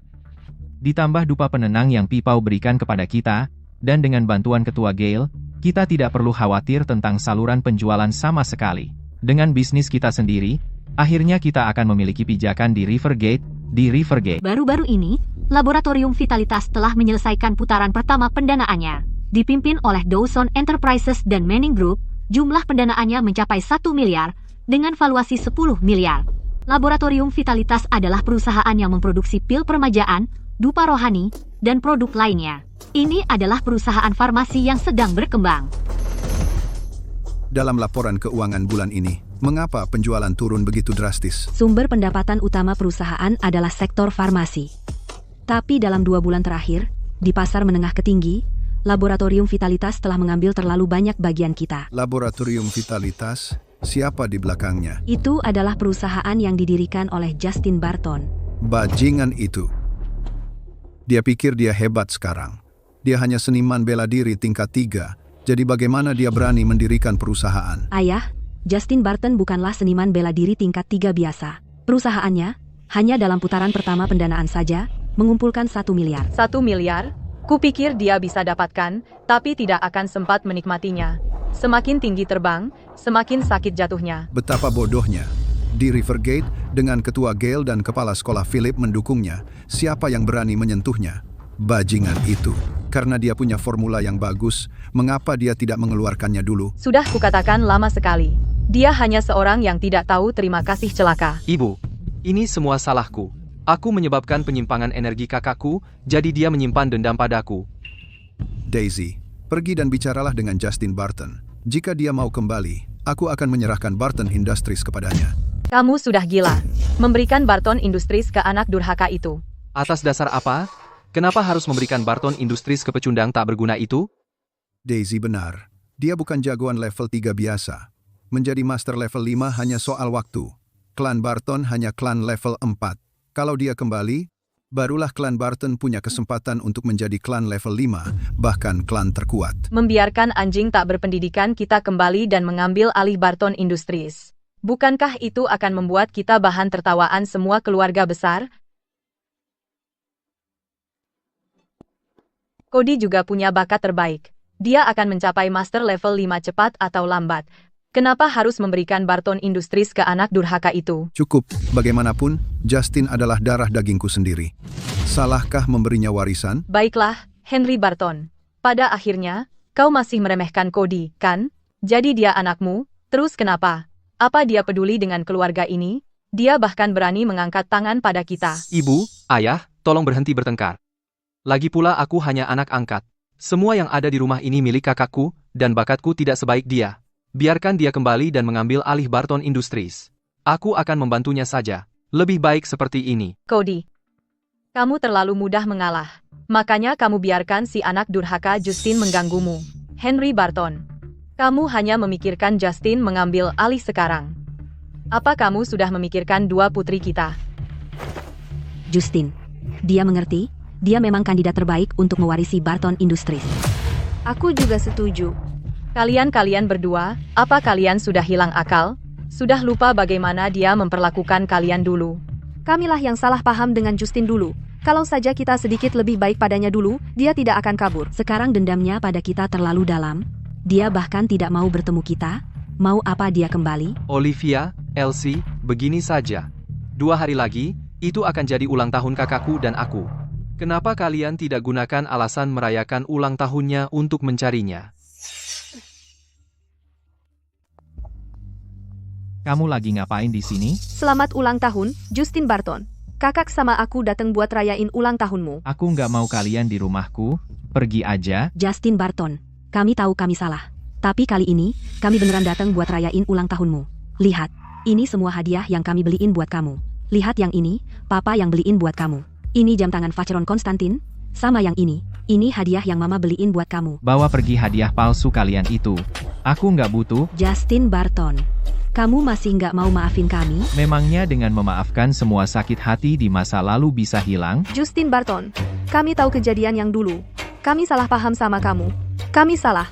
Ditambah dupa penenang yang Pipau berikan kepada kita, dan dengan bantuan Ketua Gale, kita tidak perlu khawatir tentang saluran penjualan sama sekali. Dengan bisnis kita sendiri, akhirnya kita akan memiliki pijakan di Rivergate. Baru-baru ini, Laboratorium Vitalitas telah menyelesaikan putaran pertama pendanaannya. Dipimpin oleh Dawson Enterprises dan Manning Group, jumlah pendanaannya mencapai 1 miliar, dengan valuasi 10 miliar. Laboratorium Vitalitas adalah perusahaan yang memproduksi pil permajaan, dupa rohani, dan produk lainnya. Ini adalah perusahaan farmasi yang sedang berkembang. Dalam laporan keuangan bulan ini, mengapa penjualan turun begitu drastis? Sumber pendapatan utama perusahaan adalah sektor farmasi. Tapi dalam 2 bulan terakhir, di pasar menengah ke tinggi, Laboratorium Vitalitas telah mengambil terlalu banyak bagian kita. Laboratorium Vitalitas, siapa di belakangnya? Itu adalah perusahaan yang didirikan oleh Justin Barton. Bajingan itu. Dia pikir dia hebat sekarang. Dia hanya seniman bela diri tingkat 3. Jadi bagaimana dia berani mendirikan perusahaan? Ayah, Justin Barton bukanlah seniman bela diri tingkat 3 biasa. Perusahaannya, hanya dalam putaran pertama pendanaan saja, mengumpulkan 1 miliar. 1 miliar? Kupikir dia bisa dapatkan, tapi tidak akan sempat menikmatinya. Semakin tinggi terbang, semakin sakit jatuhnya. Betapa bodohnya. Di Rivergate, dengan Ketua Gale dan Kepala Sekolah Philip mendukungnya, siapa yang berani menyentuhnya? Bajingan itu. Karena dia punya formula yang bagus, mengapa dia tidak mengeluarkannya dulu? Sudah kukatakan lama sekali. Dia hanya seorang yang tidak tahu terima kasih celaka. Ibu, ini semua salahku. Aku menyebabkan penyimpangan energi kakakku, jadi dia menyimpan dendam padaku. Daisy, pergi dan bicaralah dengan Justin Barton. Jika dia mau kembali, aku akan menyerahkan Barton Industries kepadanya. Kamu sudah gila. Memberikan Barton Industries ke anak durhaka itu. Atas dasar apa? Kenapa harus memberikan Barton Industries ke pecundang tak berguna itu? Daisy benar. Dia bukan jagoan level 3 biasa. Menjadi master level 5 hanya soal waktu. Klan Barton hanya klan level 4. Kalau dia kembali, barulah klan Barton punya kesempatan untuk menjadi klan level 5, bahkan klan terkuat. Membiarkan anjing tak berpendidikan kita kembali dan mengambil alih Barton Industries. Bukankah itu akan membuat kita bahan tertawaan semua keluarga besar? Cody juga punya bakat terbaik. Dia akan mencapai master level 5 cepat atau lambat. Kenapa harus memberikan Barton Industries ke anak durhaka itu? Cukup, bagaimanapun, Justin adalah darah dagingku sendiri. Salahkah memberinya warisan? Baiklah, Henry Barton. Pada akhirnya, kau masih meremehkan Cody, kan? Jadi dia anakmu, terus kenapa? Apa dia peduli dengan keluarga ini? Dia bahkan berani mengangkat tangan pada kita. Ibu, ayah, tolong berhenti bertengkar. Lagi pula aku hanya anak angkat. Semua yang ada di rumah ini milik kakakku, dan bakatku tidak sebaik dia. Biarkan dia kembali dan mengambil alih Barton Industries. Aku akan membantunya saja. Lebih baik seperti ini. Cody, kamu terlalu mudah mengalah. Makanya kamu biarkan si anak durhaka Justin mengganggumu. Henry Barton, kamu hanya memikirkan Justin mengambil alih sekarang. Apa kamu sudah memikirkan dua putri kita? Justin, dia mengerti, dia memang kandidat terbaik untuk mewarisi Barton Industries. Aku juga setuju. Kalian berdua, apa kalian sudah hilang akal? Sudah lupa bagaimana dia memperlakukan kalian dulu? Kamilah yang salah paham dengan Justin dulu. Kalau saja kita sedikit lebih baik padanya dulu, dia tidak akan kabur. Sekarang dendamnya pada kita terlalu dalam. Dia bahkan tidak mau bertemu kita. Mau apa dia kembali? Olivia, Elsie, begini saja. 2 hari lagi, itu akan jadi ulang tahun kakakku dan aku. Kenapa kalian tidak gunakan alasan merayakan ulang tahunnya untuk mencarinya? Kamu lagi ngapain di sini? Selamat ulang tahun, Justin Barton. Kakak sama aku datang buat rayain ulang tahunmu. Aku nggak mau kalian di rumahku. Pergi aja. Justin Barton, kami tahu kami salah. Tapi kali ini, kami beneran datang buat rayain ulang tahunmu. Lihat, ini semua hadiah yang kami beliin buat kamu. Lihat yang ini, papa yang beliin buat kamu. Ini jam tangan Vacheron Konstantin. Sama yang ini hadiah yang mama beliin buat kamu. Bawa pergi hadiah palsu kalian itu. Aku nggak butuh. Justin Barton, kamu masih nggak mau maafin kami? Memangnya dengan memaafkan semua sakit hati di masa lalu bisa hilang? Justin Barton, kami tahu kejadian yang dulu. Kami salah paham sama kamu. Kami salah.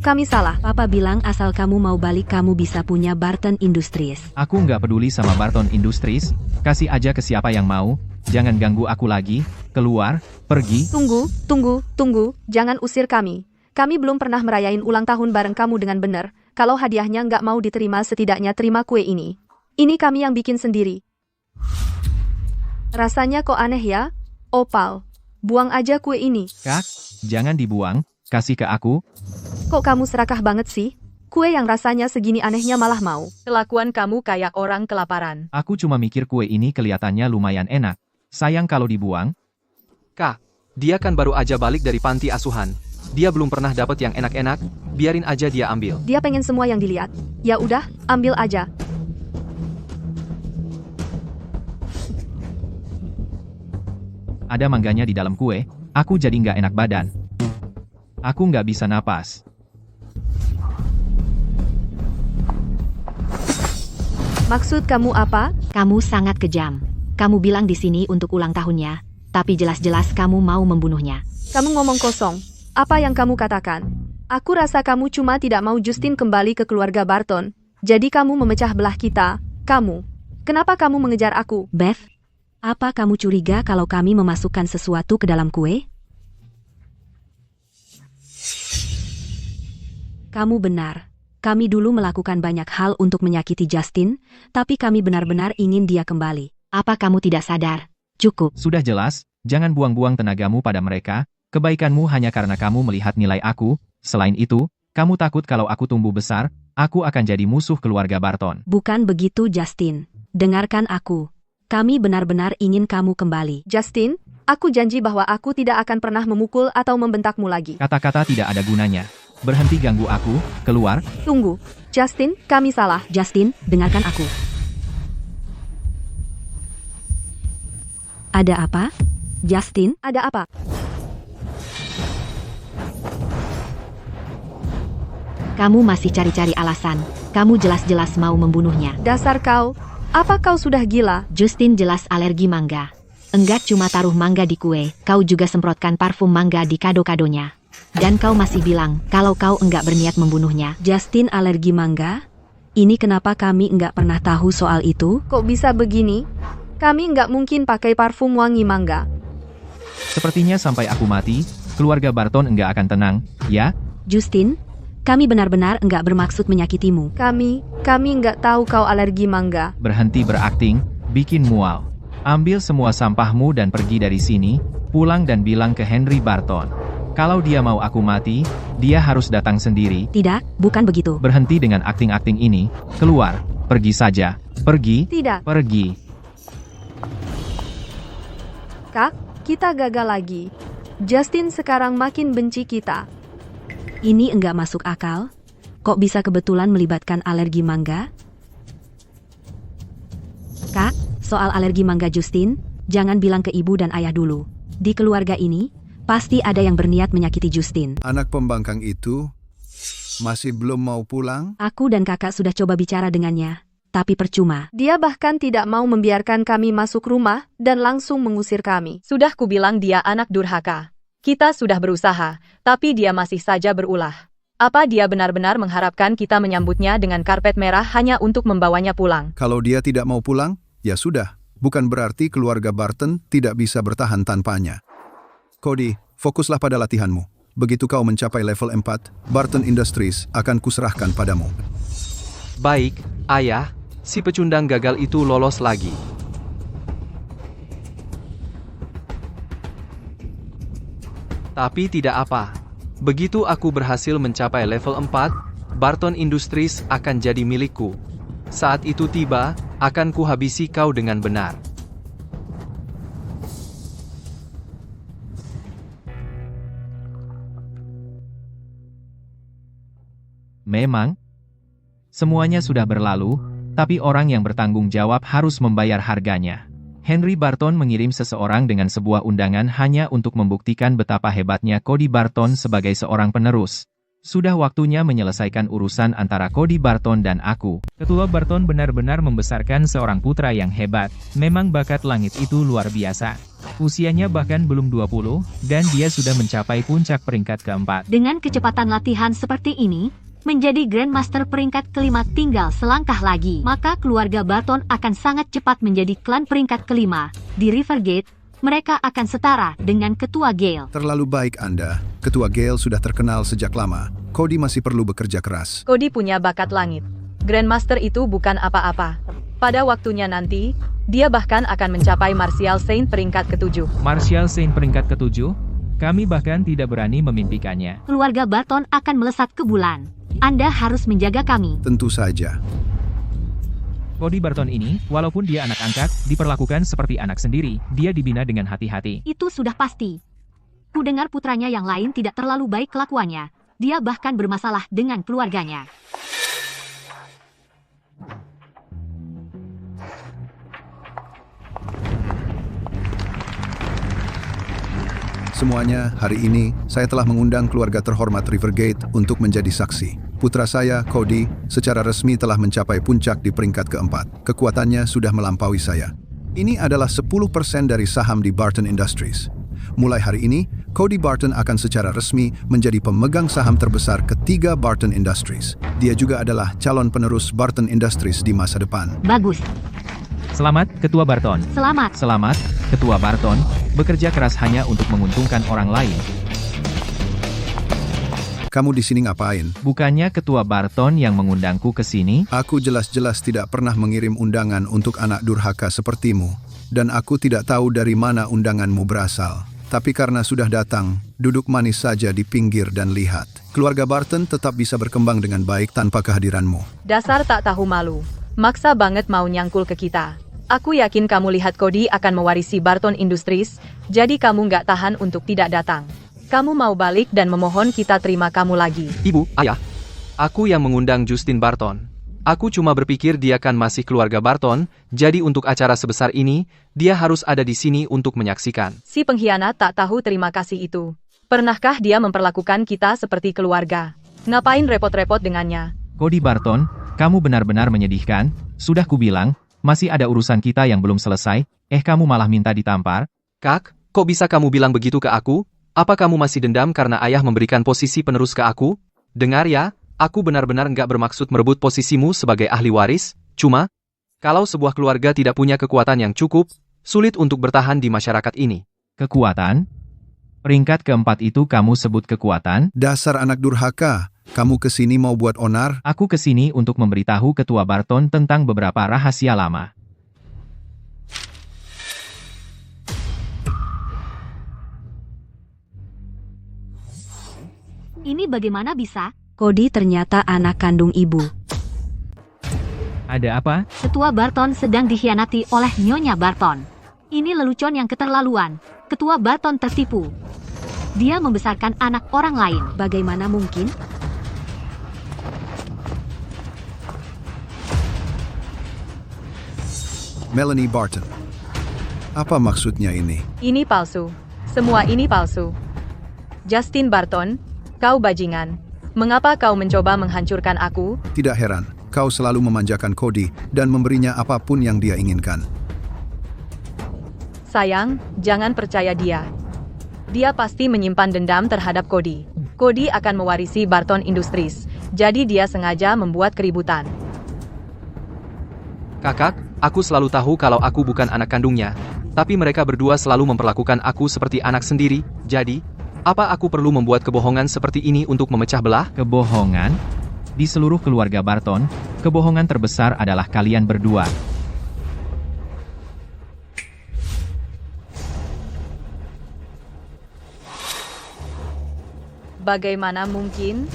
Kami salah. Papa bilang asal kamu mau balik kamu bisa punya Barton Industries. Aku nggak peduli sama Barton Industries. Kasih aja ke siapa yang mau. Jangan ganggu aku lagi. Keluar, pergi. Tunggu. Jangan usir kami. Kami belum pernah merayain ulang tahun bareng kamu dengan benar. Kalau hadiahnya nggak mau diterima setidaknya terima kue ini. Ini kami yang bikin sendiri. Rasanya kok aneh ya? Opal, buang aja kue ini. Kak, jangan dibuang. Kasih ke aku. Kok kamu serakah banget sih? Kue yang rasanya segini anehnya malah mau. Kelakuan kamu kayak orang kelaparan. Aku cuma mikir kue ini kelihatannya lumayan enak. Sayang kalau dibuang. Kak, dia kan baru aja balik dari panti asuhan. Dia belum pernah dapat yang enak-enak, biarin aja dia ambil. Dia pengen semua yang dilihat. Ya udah, ambil aja. Ada mangganya di dalam kue, aku jadi nggak enak badan. Aku nggak bisa napas. Maksud kamu apa? Kamu sangat kejam. Kamu bilang di sini untuk ulang tahunnya, tapi jelas-jelas kamu mau membunuhnya. Kamu ngomong kosong. Apa yang kamu katakan? Aku rasa kamu cuma tidak mau Justin kembali ke keluarga Barton. Jadi kamu memecah belah kita. Kamu. Kenapa kamu mengejar aku? Beth, apa kamu curiga kalau kami memasukkan sesuatu ke dalam kue? Kamu benar. Kami dulu melakukan banyak hal untuk menyakiti Justin, tapi kami benar-benar ingin dia kembali. Apa kamu tidak sadar? Cukup. Sudah jelas, jangan buang-buang tenagamu pada mereka. Kebaikanmu hanya karena kamu melihat nilai aku. Selain itu, kamu takut kalau aku tumbuh besar, aku akan jadi musuh keluarga Barton. Bukan begitu, Justin. Dengarkan aku. Kami benar-benar ingin kamu kembali. Justin, aku janji bahwa aku tidak akan pernah memukul atau membentakmu lagi. Kata-kata tidak ada gunanya. Berhenti ganggu aku, keluar. Tunggu. Justin, kami salah. Justin, dengarkan aku. Ada apa? Justin, ada apa? Kamu masih cari-cari alasan. Kamu jelas-jelas mau membunuhnya. Dasar kau. Apa kau sudah gila? Justin jelas alergi mangga. Enggak cuma taruh mangga di kue, kau juga semprotkan parfum mangga di kado-kadonya. Dan kau masih bilang kalau kau enggak berniat membunuhnya. Justin alergi mangga? Ini kenapa kami enggak pernah tahu soal itu? Kok bisa begini? Kami enggak mungkin pakai parfum wangi mangga. Sepertinya sampai aku mati, keluarga Barton enggak akan tenang, ya? Justin, kami benar-benar enggak bermaksud menyakitimu. Kami enggak tahu kau alergi mangga. Berhenti berakting, bikin mual. Ambil semua sampahmu dan pergi dari sini, pulang dan bilang ke Henry Barton. Kalau dia mau aku mati, dia harus datang sendiri. Tidak, bukan begitu. Berhenti dengan akting-akting ini, keluar, pergi saja, pergi, Tidak. pergi. Kak, kita gagal lagi. Justin sekarang makin benci kita. Ini enggak masuk akal. Kok bisa kebetulan melibatkan alergi mangga? Kak, soal alergi mangga Justin, jangan bilang ke ibu dan ayah dulu. Di keluarga ini, pasti ada yang berniat menyakiti Justin. Anak pembangkang itu masih belum mau pulang? Aku dan kakak sudah coba bicara dengannya, tapi percuma. Dia bahkan tidak mau membiarkan kami masuk rumah dan langsung mengusir kami. Sudah kubilang dia anak durhaka. Kita sudah berusaha, tapi dia masih saja berulah. Apa dia benar-benar mengharapkan kita menyambutnya dengan karpet merah hanya untuk membawanya pulang? Kalau dia tidak mau pulang, ya sudah. Bukan berarti keluarga Barton tidak bisa bertahan tanpanya. Cody, fokuslah pada latihanmu. Begitu kau mencapai level 4, Barton Industries akan kuserahkan padamu. Baik, ayah, si pecundang gagal itu lolos lagi. Tapi tidak apa. Begitu aku berhasil mencapai level 4, Barton Industries akan jadi milikku. Saat itu tiba, akan kuhabisi kau dengan benar. Memang, semuanya sudah berlalu, tapi orang yang bertanggung jawab harus membayar harganya. Henry Barton mengirim seseorang dengan sebuah undangan hanya untuk membuktikan betapa hebatnya Cody Barton sebagai seorang penerus. Sudah waktunya menyelesaikan urusan antara Cody Barton dan aku. Ketua Barton benar-benar membesarkan seorang putra yang hebat. Memang bakat langit itu luar biasa. Usianya bahkan belum 20, dan dia sudah mencapai puncak peringkat keempat. Dengan kecepatan latihan seperti ini, menjadi Grandmaster peringkat kelima tinggal selangkah lagi. Maka keluarga Barton akan sangat cepat menjadi klan peringkat kelima. Di Rivergate, mereka akan setara dengan Ketua Gale. Terlalu baik Anda. Ketua Gale sudah terkenal sejak lama. Cody masih perlu bekerja keras. Cody punya bakat langit. Grandmaster itu bukan apa-apa. Pada waktunya nanti, dia bahkan akan mencapai Martial Saint peringkat ketujuh. Martial Saint peringkat ketujuh? Kami bahkan tidak berani memimpikannya. Keluarga Barton akan melesat ke bulan. Anda harus menjaga kami. Tentu saja. Cody Barton ini, walaupun dia anak angkat, diperlakukan seperti anak sendiri. Dia dibina dengan hati-hati. Itu sudah pasti. Ku dengar putranya yang lain tidak terlalu baik kelakuannya. Dia bahkan bermasalah dengan keluarganya. Semuanya, hari ini, saya telah mengundang keluarga terhormat Rivergate untuk menjadi saksi. Putra saya, Cody, secara resmi telah mencapai puncak di peringkat keempat. Kekuatannya sudah melampaui saya. Ini adalah 10% dari saham di Barton Industries. Mulai hari ini, Cody Barton akan secara resmi menjadi pemegang saham terbesar ketiga Barton Industries. Dia juga adalah calon penerus Barton Industries di masa depan. Bagus. Selamat, Ketua Barton. Selamat. Selamat, Ketua Barton. Bekerja keras hanya untuk menguntungkan orang lain. Kamu di sini ngapain? Bukannya Ketua Barton yang mengundangku ke sini? Aku jelas-jelas tidak pernah mengirim undangan untuk anak durhaka sepertimu. Dan aku tidak tahu dari mana undanganmu berasal. Tapi karena sudah datang, duduk manis saja di pinggir dan lihat. Keluarga Barton tetap bisa berkembang dengan baik tanpa kehadiranmu. Dasar tak tahu malu. Maksa banget mau nyangkul ke kita. Aku yakin kamu lihat Cody akan mewarisi Barton Industries, jadi kamu nggak tahan untuk tidak datang. Kamu mau balik dan memohon kita terima kamu lagi. Ibu, ayah, aku yang mengundang Justin Barton. Aku cuma berpikir dia kan masih keluarga Barton, jadi untuk acara sebesar ini, dia harus ada di sini untuk menyaksikan. Si pengkhianat tak tahu terima kasih itu. Pernahkah dia memperlakukan kita seperti keluarga? Ngapain repot-repot dengannya? Cody Barton, kamu benar-benar menyedihkan. Sudah kubilang, masih ada urusan kita yang belum selesai, kamu malah minta ditampar. Kak, kok bisa kamu bilang begitu ke aku? Apa kamu masih dendam karena ayah memberikan posisi penerus ke aku? Dengar ya, aku benar-benar nggak bermaksud merebut posisimu sebagai ahli waris, cuma, kalau sebuah keluarga tidak punya kekuatan yang cukup, sulit untuk bertahan di masyarakat ini. Kekuatan? Peringkat keempat itu kamu sebut kekuatan? Dasar anak durhaka, kamu kesini mau buat onar? Aku kesini untuk memberitahu Ketua Barton tentang beberapa rahasia lama. Ini bagaimana bisa? Cody ternyata anak kandung ibu. Ada apa? Ketua Barton sedang dikhianati oleh Nyonya Barton. Ini lelucon yang keterlaluan. Ketua Barton tertipu. Dia membesarkan anak orang lain. Bagaimana mungkin? Melanie Barton. Apa maksudnya ini? Ini palsu. Semua ini palsu. Justin Barton, kau bajingan. Mengapa kau mencoba menghancurkan aku? Tidak heran, kau selalu memanjakan Cody dan memberinya apapun yang dia inginkan. Sayang, jangan percaya dia. Dia pasti menyimpan dendam terhadap Cody. Cody akan mewarisi Barton Industries, jadi dia sengaja membuat keributan. Kakak, aku selalu tahu kalau aku bukan anak kandungnya. Tapi mereka berdua selalu memperlakukan aku seperti anak sendiri, jadi, apa aku perlu membuat kebohongan seperti ini untuk memecah belah? Kebohongan? Di seluruh keluarga Barton, kebohongan terbesar adalah kalian berdua. Bagaimana mungkin?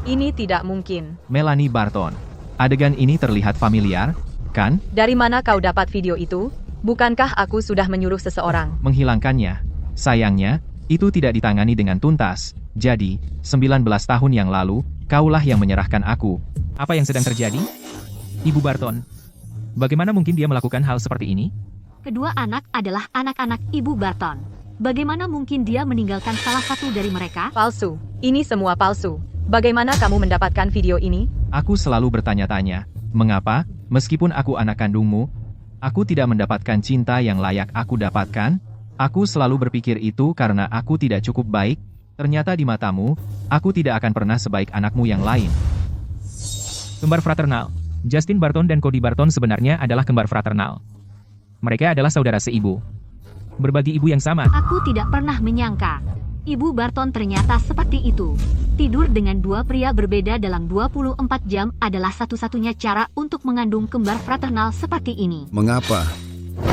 Ini tidak mungkin. Melanie Barton. Adegan ini terlihat familiar, kan? Dari mana kau dapat video itu? Bukankah aku sudah menyuruh seseorang? Menghilangkannya. Sayangnya, itu tidak ditangani dengan tuntas. Jadi, 19 tahun yang lalu, kaulah yang menyerahkan aku. Apa yang sedang terjadi? Ibu Barton. Bagaimana mungkin dia melakukan hal seperti ini? Kedua anak adalah anak-anak Ibu Barton. Bagaimana mungkin dia meninggalkan salah satu dari mereka? Palsu. Ini semua palsu. Bagaimana kamu mendapatkan video ini? Aku selalu bertanya-tanya, mengapa, meskipun aku anak kandungmu, aku tidak mendapatkan cinta yang layak aku dapatkan? Aku selalu berpikir itu karena aku tidak cukup baik. Ternyata di matamu, aku tidak akan pernah sebaik anakmu yang lain. Kembar fraternal. Justin Barton dan Cody Barton sebenarnya adalah kembar fraternal. Mereka adalah saudara seibu. Berbagi ibu yang sama. Aku tidak pernah menyangka. Ibu Barton ternyata seperti itu. Tidur dengan dua pria berbeda dalam 24 jam adalah satu-satunya cara untuk mengandung kembar fraternal seperti ini. Mengapa?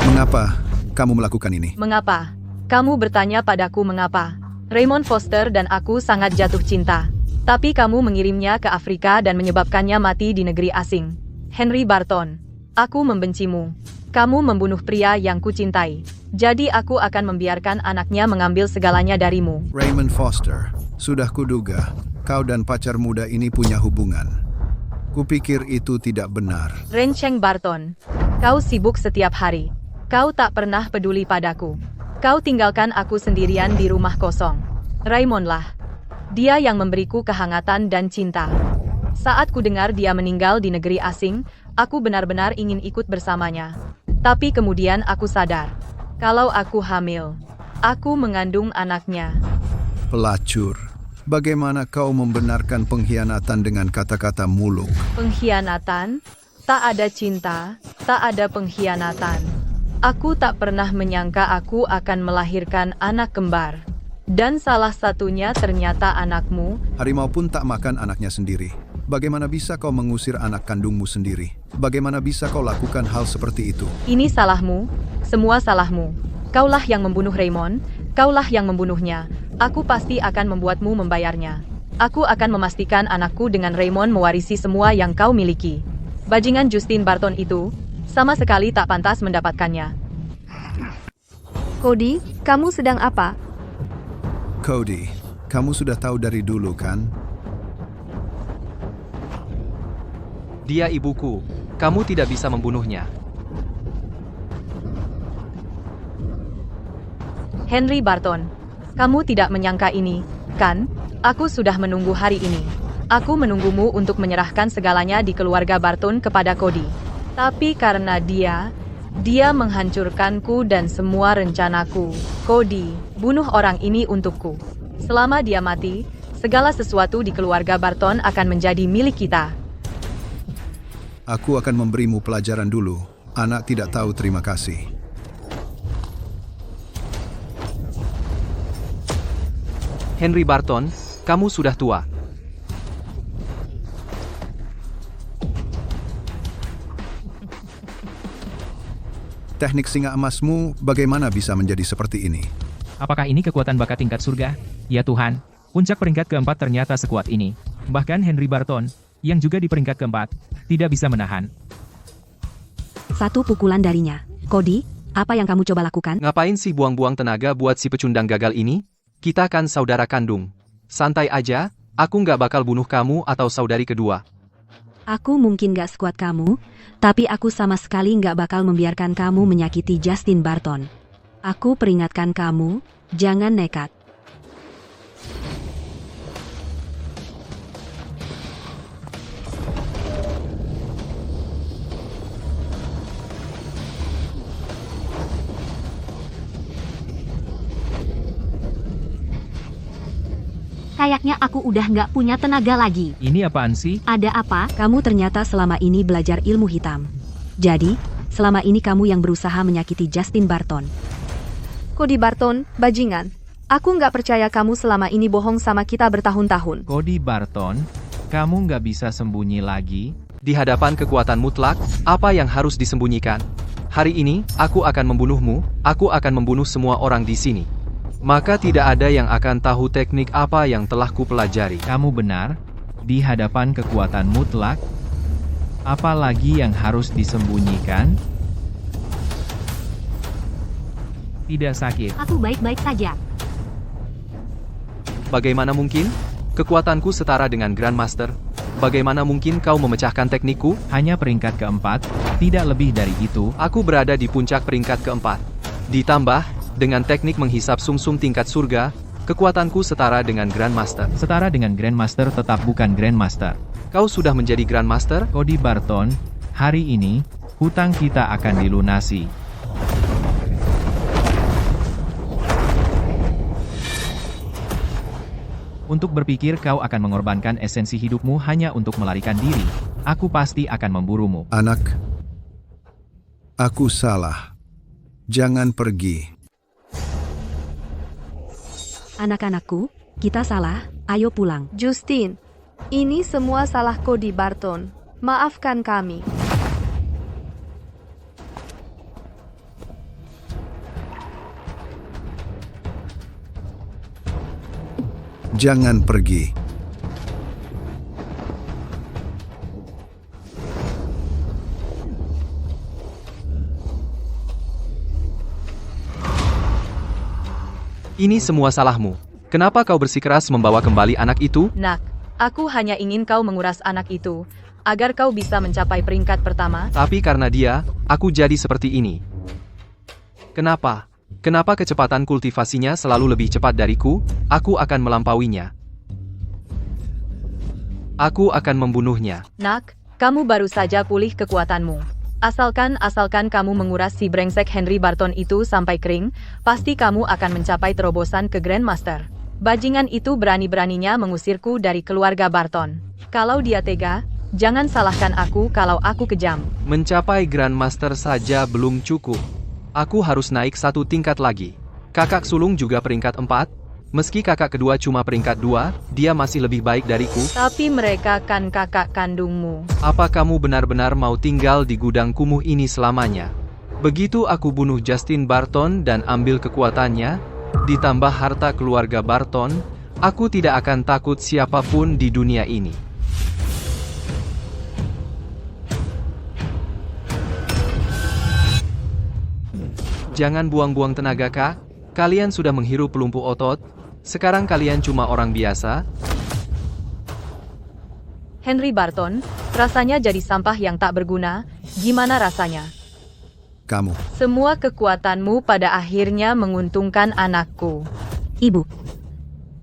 Mengapa kamu melakukan ini? Mengapa? Kamu bertanya padaku mengapa? Raymond Foster dan aku sangat jatuh cinta. Tapi kamu mengirimnya ke Afrika dan menyebabkannya mati di negeri asing. Henry Barton, aku membencimu. Kamu membunuh pria yang kucintai. Jadi aku akan membiarkan anaknya mengambil segalanya darimu. Raymond Foster, sudah kuduga, kau dan pacar muda ini punya hubungan. Kupikir itu tidak benar. Rencheng Barton, kau sibuk setiap hari. Kau tak pernah peduli padaku. Kau tinggalkan aku sendirian di rumah kosong. Raymond lah. Dia yang memberiku kehangatan dan cinta. Saat ku dengar dia meninggal di negeri asing, aku benar-benar ingin ikut bersamanya. Tapi kemudian aku sadar. Kalau aku hamil, aku mengandung anaknya. Pelacur, bagaimana kau membenarkan pengkhianatan dengan kata-kata muluk? Pengkhianatan? Tak ada cinta, tak ada pengkhianatan. Aku tak pernah menyangka aku akan melahirkan anak kembar. Dan salah satunya ternyata anakmu. Harimau pun tak makan anaknya sendiri. Bagaimana bisa kau mengusir anak kandungmu sendiri? Bagaimana bisa kau lakukan hal seperti itu? Ini salahmu, semua salahmu. Kaulah yang membunuh Raymond, kaulah yang membunuhnya. Aku pasti akan membuatmu membayarnya. Aku akan memastikan anakku dengan Raymond mewarisi semua yang kau miliki. Bajingan Justin Barton itu, sama sekali tak pantas mendapatkannya. Cody, kamu sedang apa? Cody, kamu sudah tahu dari dulu kan? Dia ibuku. Kamu tidak bisa membunuhnya. Henry Barton, kamu tidak menyangka ini, kan? Aku sudah menunggu hari ini. Aku menunggumu untuk menyerahkan segalanya di keluarga Barton kepada Cody. Tapi karena dia menghancurkanku dan semua rencanaku. Cody, bunuh orang ini untukku. Selama dia mati, segala sesuatu di keluarga Barton akan menjadi milik kita. Aku akan memberimu pelajaran dulu. Anak tidak tahu terima kasih. Henry Barton, kamu sudah tua. Teknik singa emasmu bagaimana bisa menjadi seperti ini? Apakah ini kekuatan bakat tingkat surga? Ya Tuhan, puncak peringkat keempat ternyata sekuat ini. Bahkan Henry Barton, yang juga di peringkat keempat, tidak bisa menahan. Satu pukulan darinya. Cody, Apa yang kamu coba lakukan? Ngapain sih buang-buang tenaga buat si pecundang gagal ini? Kita kan saudara kandung. Santai aja, aku nggak bakal bunuh kamu atau saudari kedua. Aku mungkin gak sekuat kamu, tapi aku sama sekali gak bakal membiarkan kamu menyakiti Justin Barton. Aku peringatkan kamu, jangan nekat. Kayaknya aku udah nggak punya tenaga lagi. Ini apaan sih? Ada apa? Kamu ternyata selama ini belajar ilmu hitam. Jadi, selama ini kamu yang berusaha menyakiti Justin Barton. Cody Barton, bajingan. Aku nggak percaya kamu selama ini bohong sama kita bertahun-tahun. Cody Barton, kamu nggak bisa sembunyi lagi? Di hadapan kekuatan mutlak, apa yang harus disembunyikan? Hari ini, aku akan membunuhmu, aku akan membunuh semua orang di sini. Maka tidak ada yang akan tahu teknik apa yang telah kupelajari. Kamu benar, di hadapan kekuatan mutlak, apalagi yang harus disembunyikan? Tidak sakit. Aku baik-baik saja. Bagaimana mungkin? Kekuatanku setara dengan Grandmaster. Bagaimana mungkin kau memecahkan teknikku? Hanya peringkat keempat, tidak lebih dari itu. Aku berada di puncak peringkat keempat. Ditambah, dengan teknik menghisap sumsum tingkat surga, kekuatanku setara dengan Grandmaster. Setara dengan Grandmaster tetap bukan Grandmaster. Kau sudah menjadi Grandmaster? Cody Barton, hari ini, hutang kita akan dilunasi. Untuk berpikir kau akan mengorbankan esensi hidupmu hanya untuk melarikan diri, aku pasti akan memburumu. Anak, aku salah. Jangan pergi. Anak-anakku, kita salah, ayo pulang. Justin, ini semua salah Cody Barton. Maafkan kami. Jangan pergi. Ini semua salahmu. Kenapa kau bersikeras membawa kembali anak itu? Nak, aku hanya ingin kau menguras anak itu, agar kau bisa mencapai peringkat pertama. Tapi karena dia, aku jadi seperti ini. Kenapa? Kenapa kecepatan kultivasinya selalu lebih cepat dariku? Aku akan melampauinya. Aku akan membunuhnya. Nak, kamu baru saja pulih kekuatanmu. Asalkan kamu menguras si brengsek Henry Barton itu sampai kering, pasti kamu akan mencapai terobosan ke Grandmaster. Bajingan itu berani-beraninya mengusirku dari keluarga Barton. Kalau dia tega, jangan salahkan aku kalau aku kejam. Mencapai Grandmaster saja belum cukup. Aku harus naik satu tingkat lagi. Kakak sulung juga peringkat 4. Meski kakak kedua cuma peringkat 2, dia masih lebih baik dariku. Tapi mereka kan kakak kandungmu. Apa kamu benar-benar mau tinggal di gudang kumuh ini selamanya? Begitu aku bunuh Justin Barton dan ambil kekuatannya, ditambah harta keluarga Barton, aku tidak akan takut siapapun di dunia ini. Jangan buang-buang tenaga, Kak. Kalian sudah menghirup pelumpuh otot. Sekarang kalian cuma orang biasa. Henry Barton, rasanya jadi sampah yang tak berguna. Gimana rasanya? Kamu. Semua kekuatanmu pada akhirnya menguntungkan anakku. Ibu,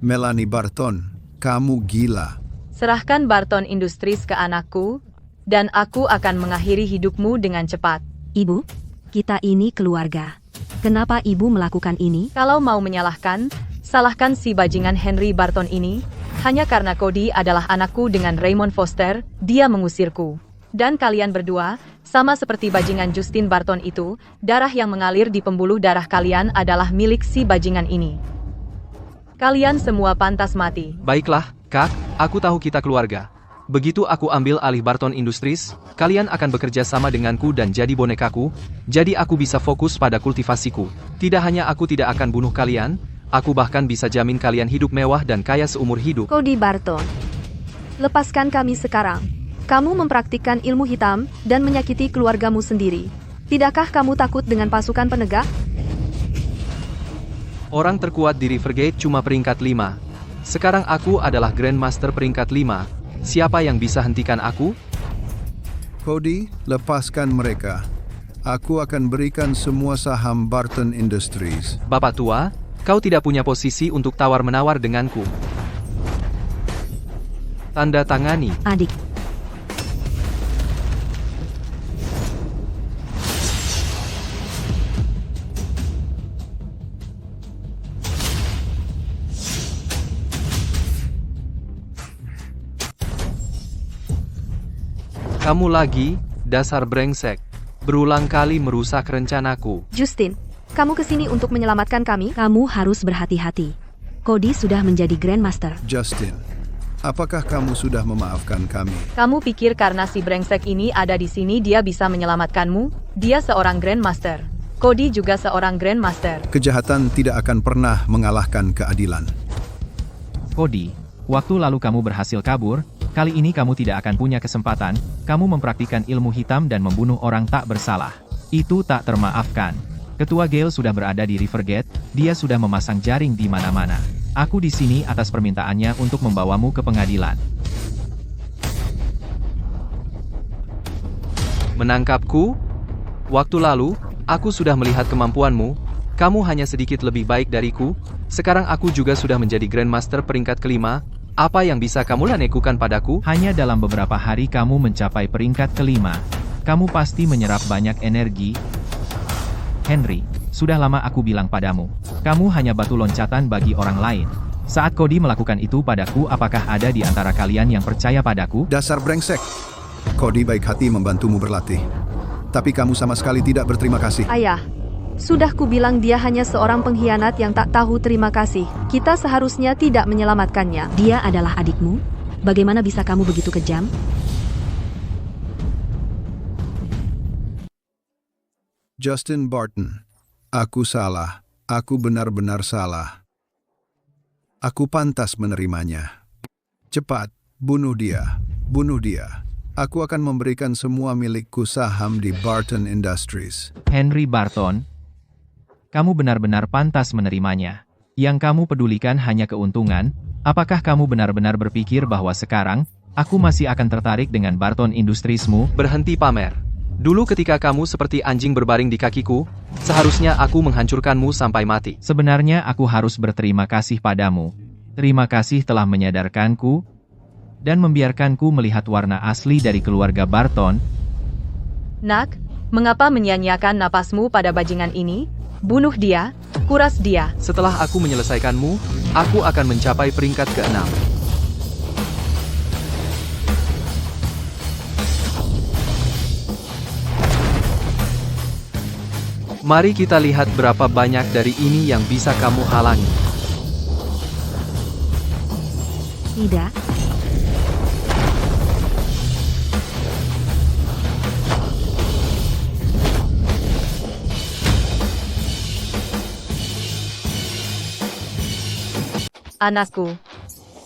Melanie Barton, kamu gila. Serahkan Barton Industries ke anakku, dan aku akan mengakhiri hidupmu dengan cepat. Ibu, kita ini keluarga. Kenapa ibu melakukan ini? Kalau mau menyalahkan, salahkan si bajingan Henry Barton ini. Hanya karena Cody adalah anakku dengan Raymond Foster, dia mengusirku. Dan kalian berdua, sama seperti bajingan Justin Barton itu, darah yang mengalir di pembuluh darah kalian adalah milik si bajingan ini. Kalian semua pantas mati. Baiklah, Kak, aku tahu kita keluarga. Begitu aku ambil alih Barton Industries, kalian akan bekerja sama denganku dan jadi bonekaku, jadi aku bisa fokus pada kultivasiku. Tidak hanya aku tidak akan bunuh kalian, aku bahkan bisa jamin kalian hidup mewah dan kaya seumur hidup. Cody Barton, lepaskan kami sekarang. Kamu mempraktikkan ilmu hitam dan menyakiti keluargamu sendiri. Tidakkah kamu takut dengan pasukan penegak? Orang terkuat di Rivergate cuma peringkat 5. Sekarang aku adalah Grandmaster peringkat 5. Siapa yang bisa hentikan aku? Cody, lepaskan mereka. Aku akan berikan semua saham Barton Industries. Bapak tua, kau tidak punya posisi untuk tawar-menawar denganku. Tanda tangani. Adik, Kamu lagi, dasar brengsek. Berulang kali merusak rencanaku. Justin, kamu kesini untuk menyelamatkan kami? Kamu harus berhati-hati. Cody sudah menjadi Grandmaster. Justin, apakah kamu sudah memaafkan kami? Kamu pikir karena si brengsek ini ada di sini dia bisa menyelamatkanmu? Dia seorang Grandmaster. Cody juga seorang Grandmaster. Kejahatan tidak akan pernah mengalahkan keadilan. Cody, waktu lalu kamu berhasil kabur, kali ini kamu tidak akan punya kesempatan, kamu mempraktikkan ilmu hitam dan membunuh orang tak bersalah. Itu tak termaafkan. Ketua Gale sudah berada di Rivergate, dia sudah memasang jaring di mana-mana. Aku di sini atas permintaannya untuk membawamu ke pengadilan. Menangkapku? Waktu lalu, aku sudah melihat kemampuanmu. Kamu hanya sedikit lebih baik dariku. Sekarang aku juga sudah menjadi Grandmaster peringkat kelima. Apa yang bisa kamu lakukan padaku? Hanya dalam beberapa hari kamu mencapai peringkat kelima. Kamu pasti menyerap banyak energi. Henry, sudah lama aku bilang padamu. Kamu hanya batu loncatan bagi orang lain. Saat Cody melakukan itu padaku, apakah ada di antara kalian yang percaya padaku? Dasar brengsek. Cody baik hati membantumu berlatih. Tapi kamu sama sekali tidak berterima kasih. Ayah, sudah kubilang dia hanya seorang pengkhianat yang tak tahu terima kasih. Kita seharusnya tidak menyelamatkannya. Dia adalah adikmu? Bagaimana bisa kamu begitu kejam? Justin Barton, aku salah. Aku benar-benar salah. Aku pantas menerimanya. Cepat, bunuh dia. Bunuh dia. Aku akan memberikan semua milikku saham di Barton Industries. Henry Barton, kamu benar-benar pantas menerimanya. Yang kamu pedulikan hanya keuntungan. Apakah kamu benar-benar berpikir bahwa sekarang, aku masih akan tertarik dengan Barton Industriesmu? Berhenti pamer. Dulu ketika kamu seperti anjing berbaring di kakiku, seharusnya aku menghancurkanmu sampai mati. Sebenarnya aku harus berterima kasih padamu. Terima kasih telah menyadarkanku, dan membiarkanku melihat warna asli dari keluarga Barton. Nak, mengapa menyia-nyiakan napasmu pada bajingan ini? Bunuh dia, kuras dia. Setelah aku menyelesaikanmu, aku akan mencapai peringkat ke-6. Mari kita lihat berapa banyak dari ini yang bisa kamu halangi. Tidak. Anakku,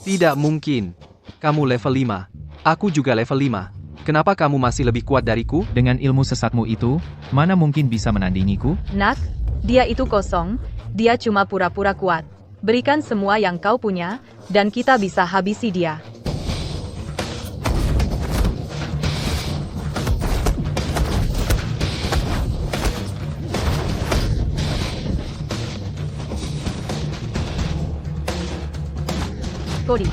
Tidak mungkin. Kamu level 5. Aku juga level 5. Kenapa kamu masih lebih kuat dariku? Dengan ilmu sesatmu itu, mana mungkin bisa menandingiku? nak, dia itu kosong, dia cuma pura-pura kuat. Berikan semua yang kau punya, dan kita bisa habisi dia. Cody,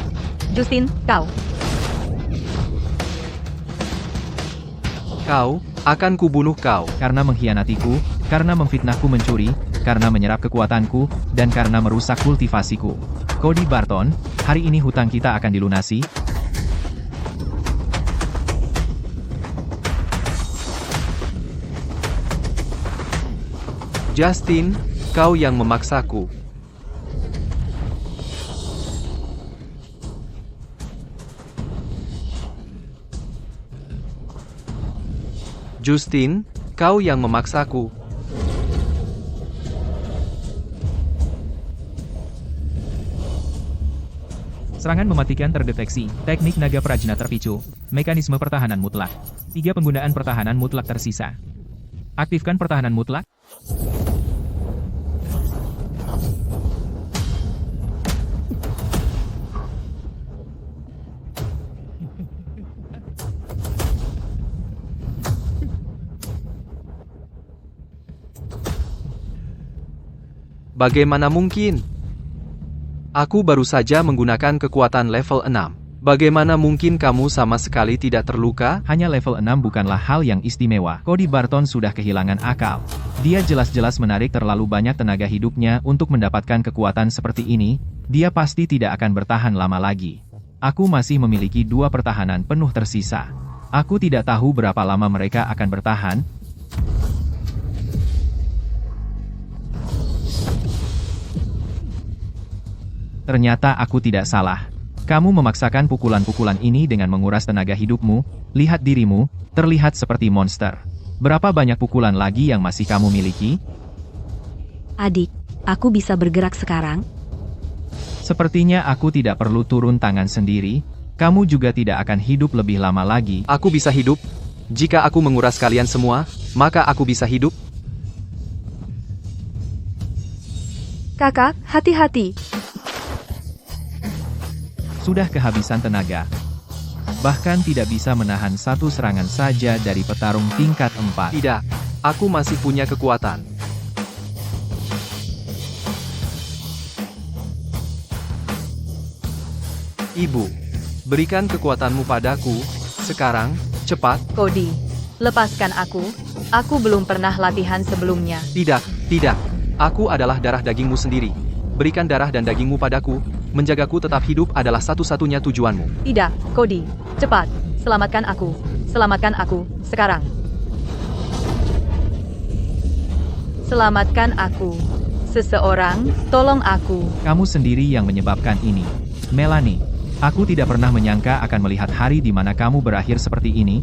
Justin, kau. Kau, akan kubunuh kau. Karena mengkhianatiku, karena memfitnahku mencuri, karena menyerap kekuatanku, dan karena merusak kultivasiku. Cody Barton, hari ini hutang kita akan dilunasi. Justin, kau yang memaksaku. Justin, kau yang memaksaku. Serangan mematikan terdeteksi. Teknik naga prajna terpicu. Mekanisme pertahanan mutlak. 3 penggunaan pertahanan mutlak tersisa. Aktifkan pertahanan mutlak. Bagaimana mungkin? Aku baru saja menggunakan kekuatan level 6. Bagaimana mungkin kamu sama sekali tidak terluka? Hanya level 6 bukanlah hal yang istimewa. Cody Barton sudah kehilangan akal. Dia jelas-jelas menarik terlalu banyak tenaga hidupnya untuk mendapatkan kekuatan seperti ini. Dia pasti tidak akan bertahan lama lagi. Aku masih memiliki 2 pertahanan penuh tersisa. Aku tidak tahu berapa lama mereka akan bertahan. Ternyata aku tidak salah. Kamu memaksakan pukulan-pukulan ini dengan menguras tenaga hidupmu. Lihat dirimu, terlihat seperti monster. Berapa banyak pukulan lagi yang masih kamu miliki? Adik, aku bisa bergerak sekarang? Sepertinya aku tidak perlu turun tangan sendiri. Kamu juga tidak akan hidup lebih lama lagi. Aku bisa hidup. Jika aku menguras kalian semua, maka aku bisa hidup. Kakak, hati-hati. Sudah kehabisan tenaga. Bahkan tidak bisa menahan satu serangan saja dari petarung tingkat 4. Tidak, aku masih punya kekuatan. Ibu, berikan kekuatanmu padaku, sekarang, cepat. Cody, lepaskan aku. Aku belum pernah latihan sebelumnya. Tidak, tidak. Aku adalah darah dagingmu sendiri. Berikan darah dan dagingmu padaku. Menjagaku tetap hidup adalah satu-satunya tujuanmu. Tidak, Cody. Cepat, selamatkan aku. Selamatkan aku, sekarang. Selamatkan aku. Seseorang, tolong aku. Kamu sendiri yang menyebabkan ini. Melanie, aku tidak pernah menyangka akan melihat hari di mana kamu berakhir seperti ini.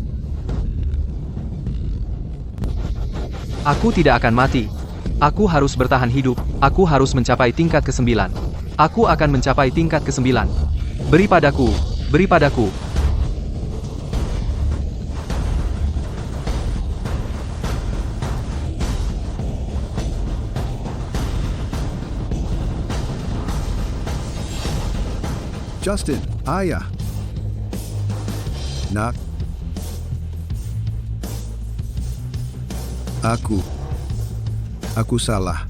Aku tidak akan mati. Aku harus bertahan hidup. Aku harus mencapai tingkat ke-9. Aku akan mencapai tingkat ke-9. Beri padaku. Beri padaku. Justin, ayah. Nak. Aku salah.